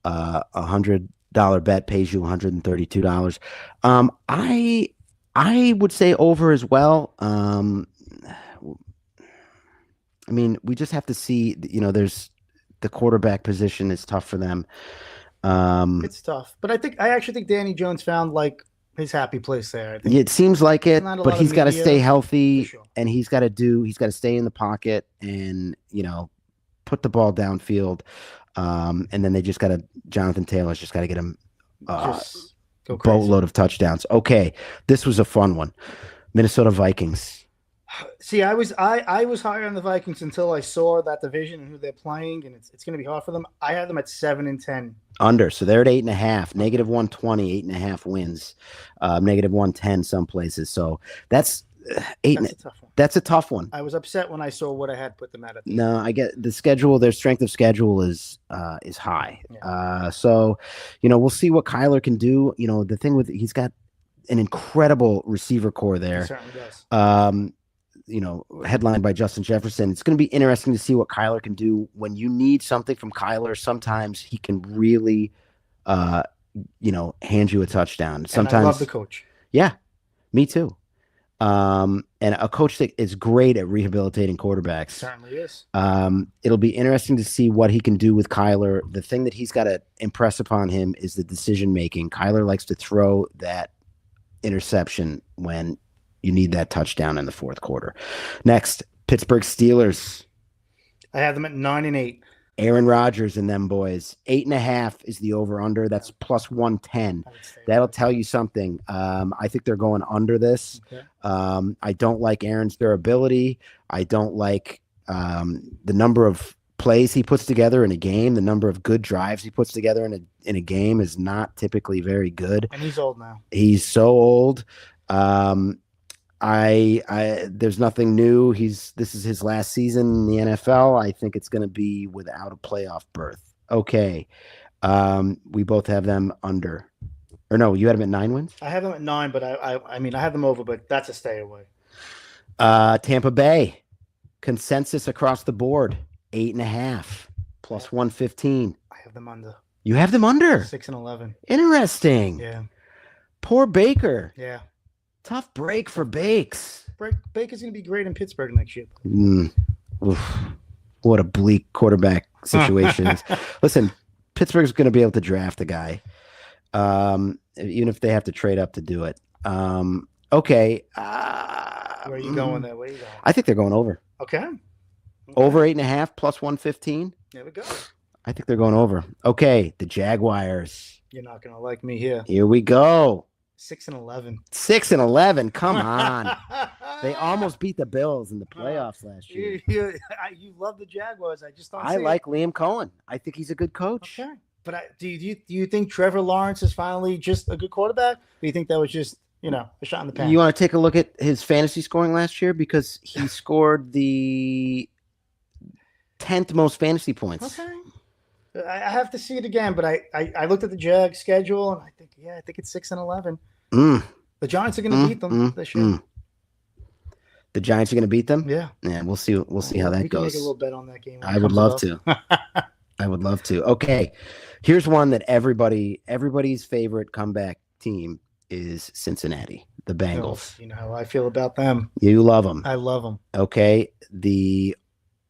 $100 bet pays you $132. I would say over as well. I mean, we just have to see. There's the quarterback position is tough for them. It's tough, but I actually think Danny Jones found like his happy place there. It seems like it, but he's got to stay healthy, sure. And he's got to stay in the pocket and put the ball downfield. And then they just got to Jonathan Taylor's just got to get him boatload of touchdowns. Okay, this was a fun one. Minnesota Vikings. See, I was higher on the Vikings until I saw that division and who they're playing, and it's going to be hard for them. I have them at 7-10. Under, so they're at 8.5, negative 120, 8.5 wins, negative 110 some places. So that's 8. That's a tough one. That's a tough one. I was upset when I saw what I had put them at. No, I get the schedule. Their strength of schedule is high. Yeah. So, we'll see what Kyler can do. The thing with he's got an incredible receiver core there. He certainly does. Headlined by Justin Jefferson. It's going to be interesting to see what Kyler can do when you need something from Kyler. Sometimes he can really, hand you a touchdown. Sometimes and I love the coach. Yeah, me too. And a coach that is great at rehabilitating quarterbacks. Certainly is. It'll be interesting to see what he can do with Kyler. The thing that he's got to impress upon him is the decision making. Kyler likes to throw that interception when you need that touchdown in the 4th quarter. Next, Pittsburgh Steelers. I have them at 9-8. Aaron Rodgers and them boys. 8.5 is the over-under. That's plus 110. That'll tell you something. I think they're going under this. Okay. I don't like Aaron's durability. I don't like the number of plays he puts together in a game. The number of good drives he puts together in a game is not typically very good. And he's old now. He's so old. There's nothing new. This is his last season in the NFL. I think it's going to be without a playoff berth. Okay. We both have them under. Or no, you had them at 9 wins? I have them at 9, but I mean, I have them over, but that's a stay away. Tampa Bay. Consensus across the board, 8.5 plus 115. I have them under You have them under 6 and 11. Interesting. Yeah. Poor Baker. Yeah. Tough break for Bakes. Baker's going to be great in Pittsburgh next year. Oof. What a bleak quarterback situation is. Listen, Pittsburgh's going to be able to draft a guy, even if they have to trade up to do it. Okay. Where are you going there? Where are you going? I think they're going over. Okay. Over 8.5 plus 115. There we go. I think they're going over. Okay. The Jaguars. You're not going to like me here. Here we go. 6 and 11. 6 and 11. Come on. They almost beat the Bills in the playoffs last year. You love the Jaguars. I just don't. I like Liam Cohen. I think he's a good coach. Okay. But do you think Trevor Lawrence is finally just a good quarterback? Or do you think that was just a shot in the pan? You want to take a look at his fantasy scoring last year because he scored the 10th most fantasy points. Okay. I have to see it again, but I looked at the Jags schedule and I think it's 6 and 11. The Giants are going to beat them this year. The Giants are going to beat them. Yeah. We'll see. We'll see how that we can goes. Make a little bet on that game. I would love to. I would love to. Okay, here's one that everybody's favorite comeback team is Cincinnati, the Bengals. You know how I feel about them. You love them. I love them. Okay, the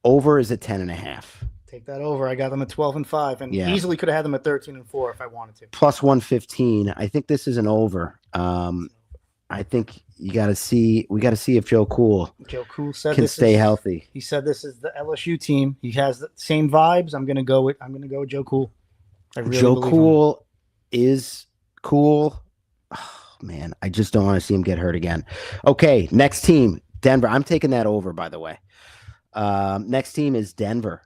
over is at 10.5. Take that over. I got them at 12 and 5, and easily could have had them at 13 and 4 if I wanted to. Plus 115. I think this is an over. I think we got to see if Joe Cool can stay healthy. He said this is the LSU team. He has the same vibes. I'm gonna go with Joe Cool. Joe Cool is cool. Oh, man, I just don't want to see him get hurt again. Okay, next team, Denver. I'm taking that over, by the way. Next team is Denver.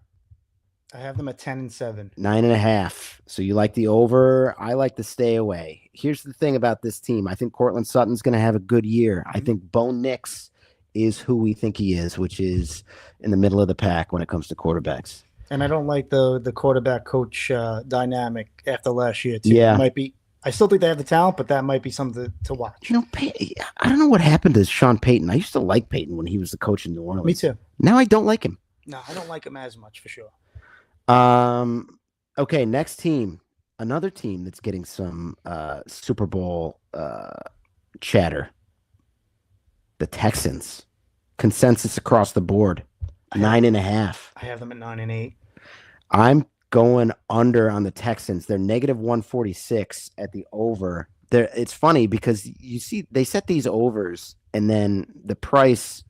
I have them at 10 and 7. 9.5. So you like the over. I like to stay away. Here's the thing about this team. I think Cortland Sutton's going to have a good year. I think Bo Nix is who we think he is, which is in the middle of the pack when it comes to quarterbacks. And I don't like the quarterback coach dynamic after last year, too. Yeah. It might be. I still think they have the talent, but that might be something to watch. I don't know what happened to Sean Payton. I used to like Payton when he was the coach in New Orleans. Me too. Now I don't like him. No, I don't like him as much for sure. Okay, next team. Another team that's getting some Super Bowl chatter. The Texans. Consensus across the board. 9.5. I have them at 9 and 8. I'm going under on the Texans. They're negative 146 at the over. It's funny because you see they set these overs and then the price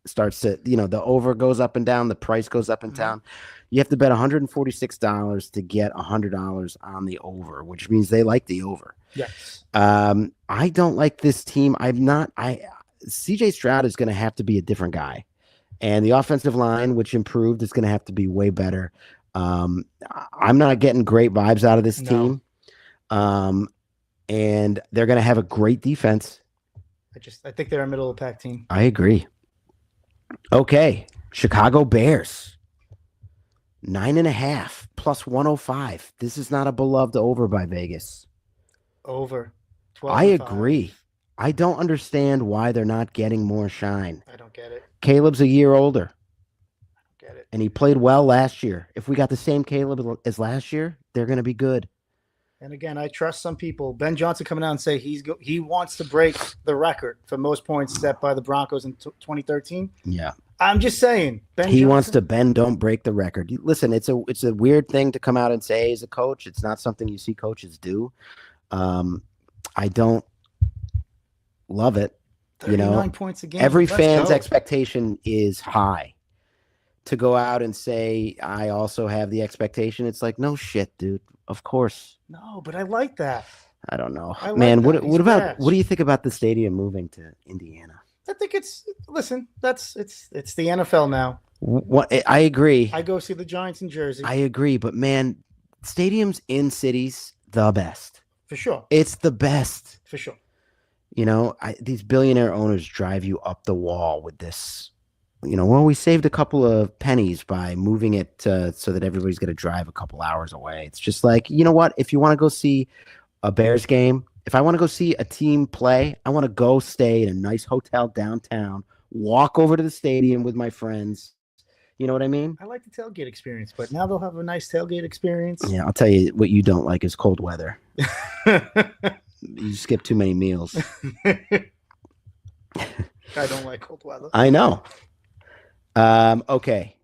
starts to, the over goes up and down, the price goes up and down. You have to bet $146 to get $100 on the over, which means they like the over. Yes. I don't like this team. CJ Stroud is going to have to be a different guy. And the offensive line, which improved, is going to have to be way better. I'm not getting great vibes out of this team. And they're going to have a great defense. I think they're a middle of the pack team. I agree. Okay. Chicago Bears. 9.5 plus 105. This is not a beloved over by Vegas. Over. I agree. I don't understand why they're not getting more shine. I don't get it. Caleb's a year older. I don't get it. And he played well last year. If we got the same Caleb as last year, they're going to be good. And again, I trust some people. Ben Johnson coming out and say he wants to break the record for most points set by the Broncos in 2013. Yeah. I'm just saying. Wants to bend, don't break the record. Listen, it's a weird thing to come out and say as a coach. It's not something you see coaches do. I don't love it. 39 points a game. Every fan's expectation is high. To go out and say, I also have the expectation, it's like, no shit, dude. Of course. No, but I like that. I don't know. Man, what do you think about the stadium moving to Indiana? I think it's the NFL now. I agree. I go see the Giants in Jersey. I agree, but man, stadiums in cities, the best. For sure. It's the best. For sure. These billionaire owners drive you up the wall with this. We saved a couple of pennies by moving it so that everybody's going to drive a couple hours away. It's just like, you know what? If you want to go see a Bears game, if I want to go see a team play, I want to go stay in a nice hotel downtown, walk over to the stadium with my friends. You know what I mean? I like the tailgate experience, but now they'll have a nice tailgate experience. Yeah, I'll tell you what you don't like is cold weather. You skip too many meals. I don't like cold weather. I know. Okay.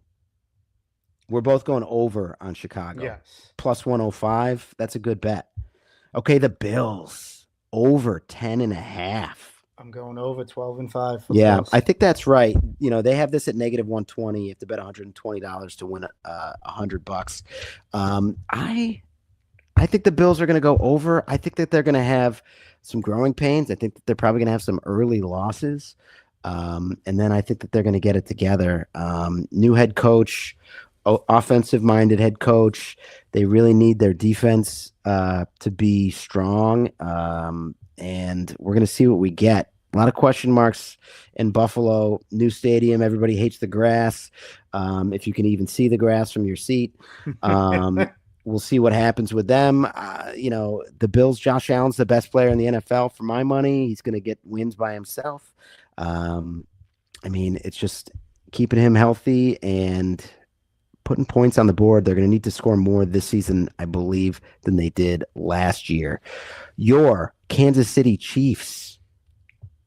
We're both going over on Chicago. Yes. Plus 105. That's a good bet. Okay, the Bills. Over 10.5. I'm going over 12-5. Yeah, Bills. I think that's right. You know, they have this at negative 120. You have to bet $120 to win $100. I think the Bills are going to go over. I think that they're going to have some growing pains. I think that they're probably going to have some early losses. And then I think that they're going to get it together. New head coach, offensive-minded head coach. They really need their defense to be strong. And we're going to see what we get. A lot of question marks in Buffalo. New stadium. Everybody hates the grass. If you can even see the grass from your seat. We'll see what happens with them. The Bills, Josh Allen's the best player in the NFL for my money. He's going to get wins by himself. It's just keeping him healthy and putting points on the board. They're going to need to score more this season, I believe, than they did last year. Your Kansas City Chiefs.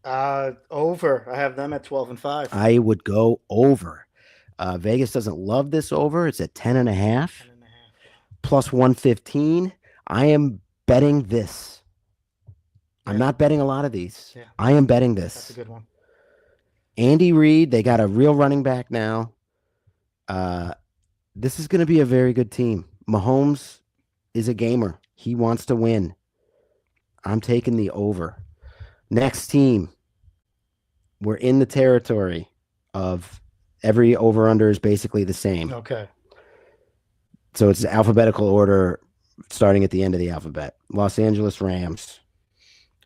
Over. I have them at 12-5. I would go over. Vegas doesn't love this over. It's at 10.5. Plus 115. I am betting this. I'm not betting a lot of these. Yeah. I am betting this. That's a good one. Andy Reid, they got a real running back now. This is going to be a very good team. Mahomes is a gamer. He wants to win. I'm taking the over. Next team. We're in the territory of every over-under is basically the same. Okay. So it's alphabetical order starting at the end of the alphabet. Los Angeles Rams.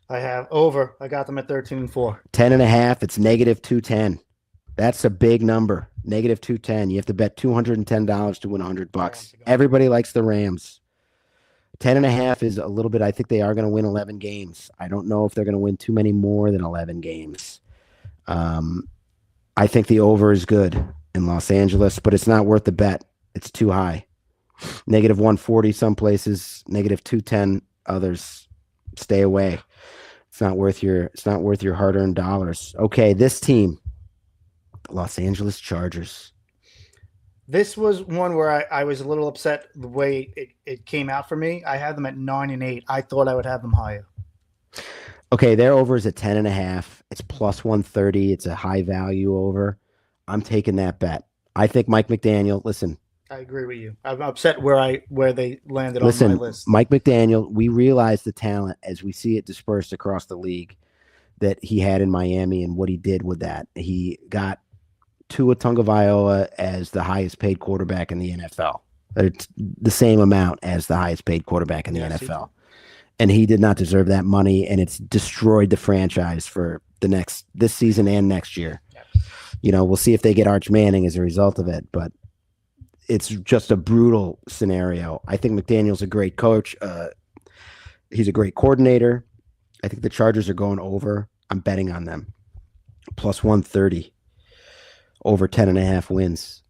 I have over. I got them at 13-4. 10.5. It's negative 210. That's a big number. Negative 210. You have to bet $210 to win $100. Everybody likes the Rams. 10.5 is a little bit. I think they are going to win 11 games. I don't know if they're going to win too many more than 11 games. I think the over is good in Los Angeles, but it's not worth the bet. It's too high. Negative 140 some places, negative 210 others. Stay away. It's not worth your hard-earned dollars. Okay, this team, Los Angeles Chargers. This was one where I was a little upset the way it came out for me. I had them at 9-8. I thought I would have them higher. Okay, their over is at 10.5. It's plus 130. It's a high value over. I'm taking that bet. I think Mike McDaniel, listen. I agree with you. I'm upset where they landed on my list. Mike McDaniel, we realize the talent as we see it dispersed across the league that he had in Miami and what he did with that. He got Tua Tagovailoa as the highest paid quarterback in the NFL. It's the same amount as the highest paid quarterback in the NFL. And he did not deserve that money, and it's destroyed the franchise for this season and next year. Yep. We'll see if they get Arch Manning as a result of it, but it's just a brutal scenario. I think McDaniel's a great coach. He's a great coordinator. I think the Chargers are going over. I'm betting on them. Plus 130. Over 10.5 wins.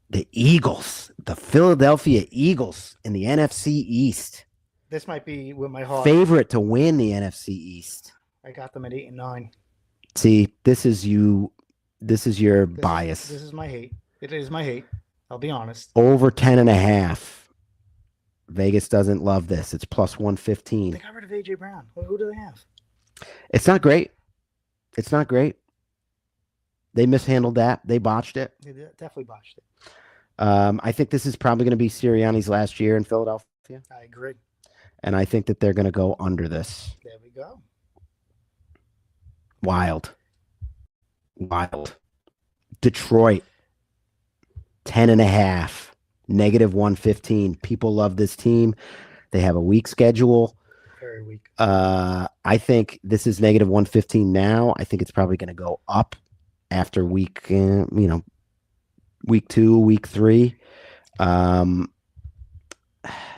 The Eagles. The Philadelphia Eagles in the NFC East. This might be with my heart. Favorite to win the NFC East. I got them at 8 and 9. See, this is your bias. This is my hate. It is my hate. I'll be honest. Over 10.5. Vegas doesn't love this. It's plus 115. They got rid of A.J. Brown. Who do they have? It's not great. It's not great. They mishandled that. They botched it. They definitely botched it. I think this is probably going to be Sirianni's last year in Philadelphia. I agree. And I think that they're going to go under this. There we go. Wild. Detroit. 10.5. Negative 115. People love this team. They have a weak schedule. Very weak. I think this is negative 115 now. I think it's probably going to go up after week 2, week 3.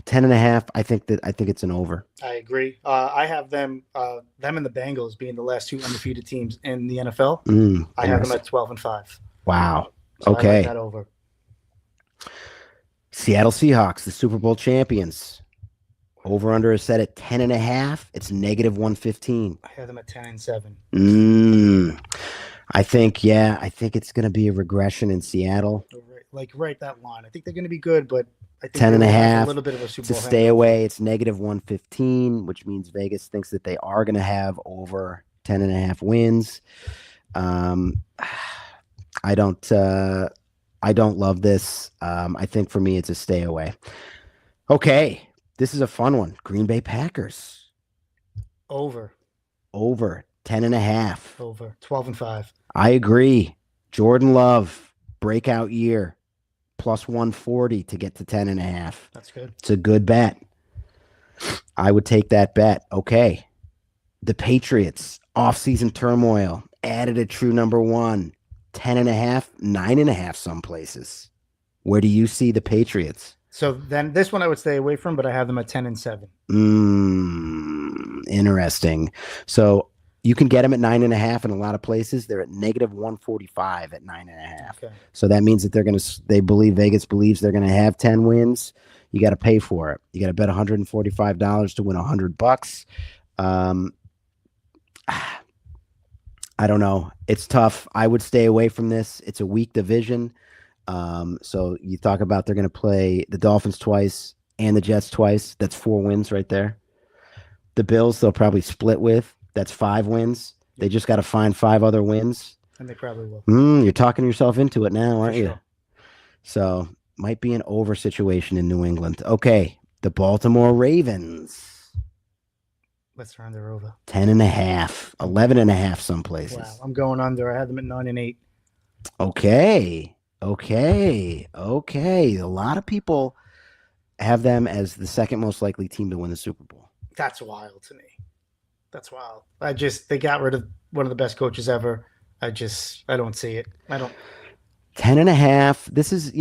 10.5. I think it's an over. I agree. I have them and the Bengals being the last 2 undefeated teams in the NFL. I have them at 12-5. Wow. So Okay. I like that over. Seattle Seahawks, the Super Bowl champions. Over under is set at 10.5. It's -115. I have them at 10-7. I think it's going to be a regression in Seattle. Right that line. I think they're going to be good, but I think 10.5. a little bit of a Super To Bowl stay away, it's -115, which means Vegas thinks that they are going to have over 10.5 wins. I don't love this. I think for me, it's a stay away. Okay. This is a fun one. Green Bay Packers. Over 10.5. Over 12-5. I agree. Jordan Love, breakout year, +140 to get to 10.5. That's good. It's a good bet. I would take that bet. Okay. The Patriots, offseason turmoil, added a true number 1, 10.5, 9.5 some places. Where do you see the Patriots? So then this one I would stay away from, but I have them at 10-7. Interesting. So you can get them at 9.5 in a lot of places. They're at -145 at 9.5. Okay. So that means that Vegas believes they're going to have 10 wins. You got to pay for it. You got to bet $145 to win $100. I don't know. It's tough. I would stay away from this. It's a weak division. So you talk about they're going to play the Dolphins twice and the Jets twice. That's 4 wins right there. The Bills, they'll probably split with. That's 5 wins. They just got to find 5 other wins. And they probably will. You're talking yourself into it now, aren't you? Sure. So might be an over situation in New England. Okay. The Baltimore Ravens. Let's run their over. 10.5, 11.5 some places. Wow. I'm going under. I had them at 9-8. Okay. A lot of people have them as the second most likely team to win the Super Bowl. That's wild to me. That's wild. They got rid of one of the best coaches ever. I don't see it. 10.5. This is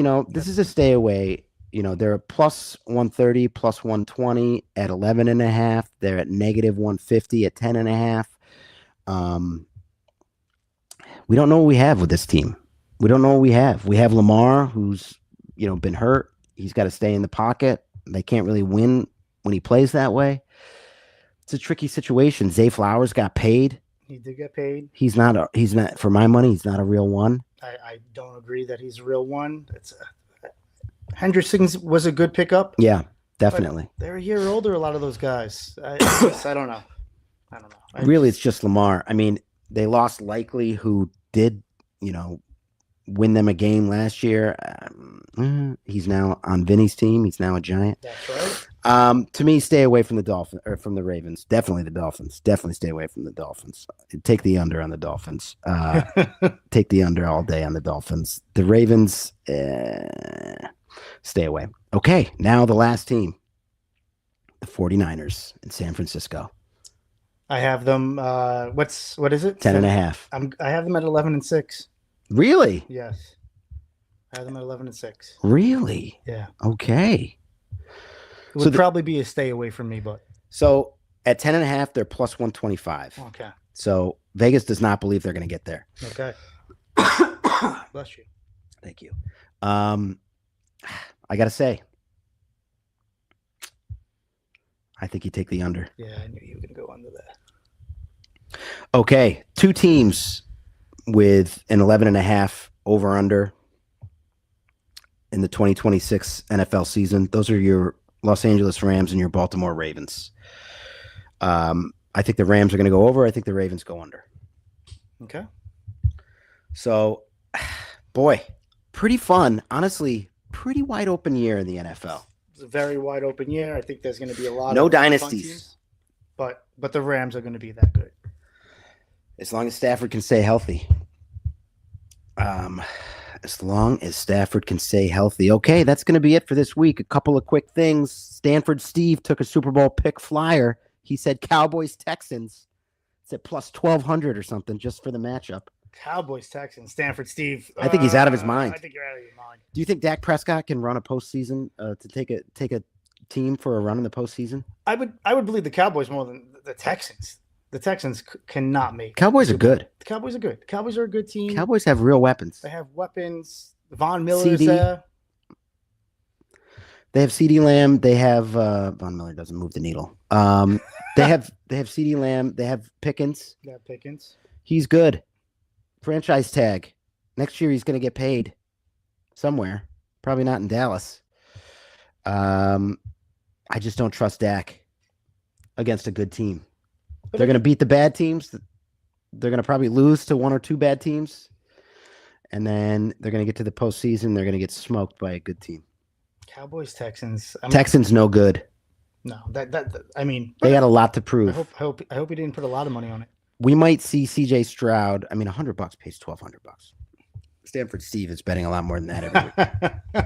a stay away. They're a +130, +120 at 11.5. They're at -150 at 10.5. We don't know what we have with this team. We don't know what we have. We have Lamar, who's been hurt. He's got to stay in the pocket. They can't really win when he plays that way. It's a tricky situation. Zay Flowers got paid. He did get paid. He's not for my money. He's not a real one. I don't agree that he's a real one. Hendrickson was a good pickup. Yeah, definitely. They're a year older, a lot of those guys. I don't know. Really, it's just Lamar. I mean, they lost Likely, who did, win them a game last year. He's now on Vinny's team. He's now a Giant. That's right. To me, stay away from the Dolphins or from the Ravens. Definitely the Dolphins. Definitely stay away from the Dolphins. Take the under on the Dolphins. Take the under all day on the Dolphins. The Ravens, stay away. Okay, now the last team, the 49ers in San Francisco. I have them. What is it? 10.5. I have them at 11-6. Really? Yes. I have them at 11-6. Really? Yeah. Okay. It would probably be a stay away from me, but so at 10.5, they're +125. Okay. So Vegas does not believe they're going to get there. Okay. Bless you. Thank you. I gotta say, I think you take the under. Yeah, I knew you were going to go under that. Okay, 2 teams with an 11.5 over under in the 2026 NFL season. Those are your Los Angeles Rams and your Baltimore Ravens. I think the Rams are going to go over. I think the Ravens go under. Okay. So, boy, pretty fun. Honestly, pretty wide open year in the NFL. It's a very wide open year. I think there's going to be a lot of dynasties. Teams, but the Rams are going to be that good. As long as Stafford can stay healthy. As long as Stafford can stay healthy. Okay, that's going to be it for this week. A couple of quick things. Stanford Steve took a Super Bowl pick flyer. He said Cowboys Texans. It's at +1,200 or something just for the matchup. Cowboys Texans. Stanford Steve. I think he's out of his mind. I think you're out of your mind. Do you think Dak Prescott can run a postseason to take a team for a run in the postseason? I would believe the Cowboys more than the Texans. The Texans cannot make. Cowboys are good. The Cowboys are good. The Cowboys are a good team. Cowboys have real weapons. They have weapons. Von Miller's CD. there. They have CeeDee Lamb. They have Von Miller doesn't move the needle. They have CeeDee Lamb. They have Pickens. Yeah, Pickens. He's good. Franchise tag. Next year he's going to get paid somewhere. Probably not in Dallas. I just don't trust Dak against a good team. They're going to beat the bad teams. They're going to probably lose to one or two bad teams. And then they're going to get to the postseason. They're going to get smoked by a good team. Cowboys, Texans. Texans no good. No, that I mean, they got a lot to prove. I hope he didn't put a lot of money on it. We might see CJ Stroud. I mean, $100 pays $1,200. Stanford Steve is betting a lot more than that every week.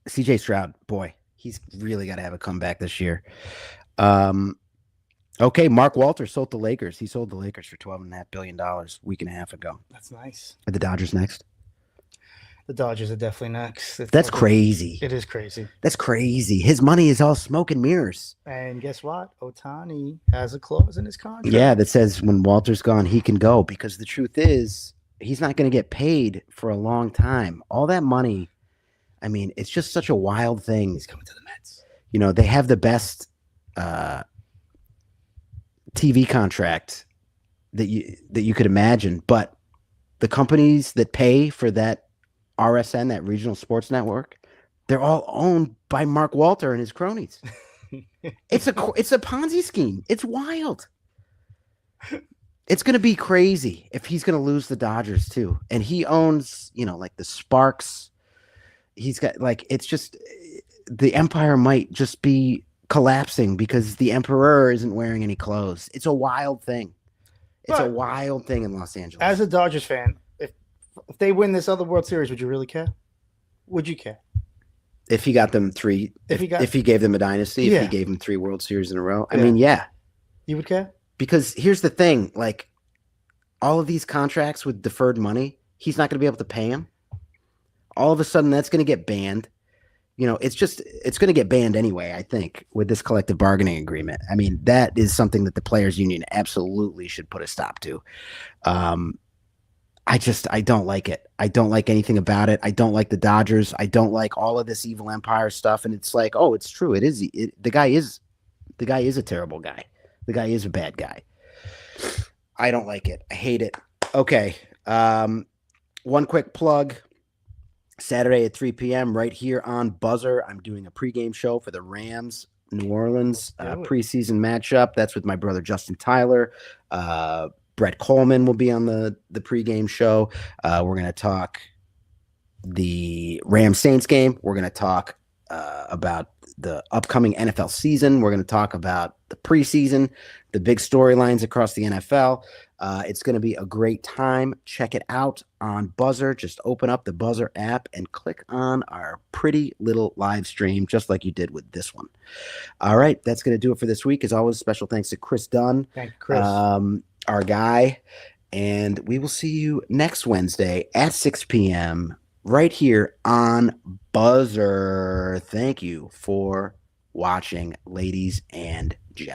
CJ Stroud, boy, he's really got to have a comeback this year. Okay, Mark Walters sold the Lakers. He sold the Lakers for $12.5 billion a week and a half ago. That's nice. Are the Dodgers next? The Dodgers are definitely next. That's crazy. It is crazy. That's crazy. His money is all smoke and mirrors. And guess what? Ohtani has a clause in his contract. Yeah, that says when Walter's gone, he can go, because the truth is he's not going to get paid for a long time. All that money, I mean, it's just such a wild thing. He's coming to the Mets. You know, they have the best TV contract that you could imagine, but the companies that pay for that RSN, that regional sports network, they're all owned by Mark Walter and his cronies. It's a Ponzi scheme. It's wild. It's going to be crazy if he's going to lose the Dodgers too. And he owns, like the Sparks. He's got it's just the empire might just be collapsing because the emperor isn't wearing any clothes. It's a wild thing. It's a wild thing in Los Angeles. As a Dodgers fan, if they win this other World Series, would you really care? Would you care? If he got them three, if he gave them a dynasty, if he gave them 3 World Series in a row, I mean, yeah. You would care? Because here's the thing, all of these contracts with deferred money, he's not going to be able to pay them. All of a sudden, that's going to get banned. It's going to get banned anyway, I think, with this collective bargaining agreement. I mean, that is something that the players union absolutely should put a stop to. I don't like it. I don't like anything about it. I don't like the Dodgers. I don't like all of this evil empire stuff. And it's like, oh, it's true. It is. The guy is a terrible guy. The guy is a bad guy. I don't like it. I hate it. Okay. One quick plug. Saturday at 3 p.m. right here on Buzzer. I'm doing a pregame show for the Rams New Orleans preseason matchup. That's with my brother Justin Tyler. Brett Coleman will be on the pregame show. We're going to talk the Rams Saints game. We're going to talk about the upcoming NFL season. We're going to talk about the preseason, the big storylines across the NFL. It's going to be a great time. Check it out on Buzzer. Just open up the Buzzer app and click on our pretty little live stream, just like you did with this one. All right, that's going to do it for this week. As always, special thanks to Chris Dunn. Thank you, Chris. Our guy. And we will see you next Wednesday at 6 p.m. right here on Buzzer. Thank you for watching, ladies and gentlemen.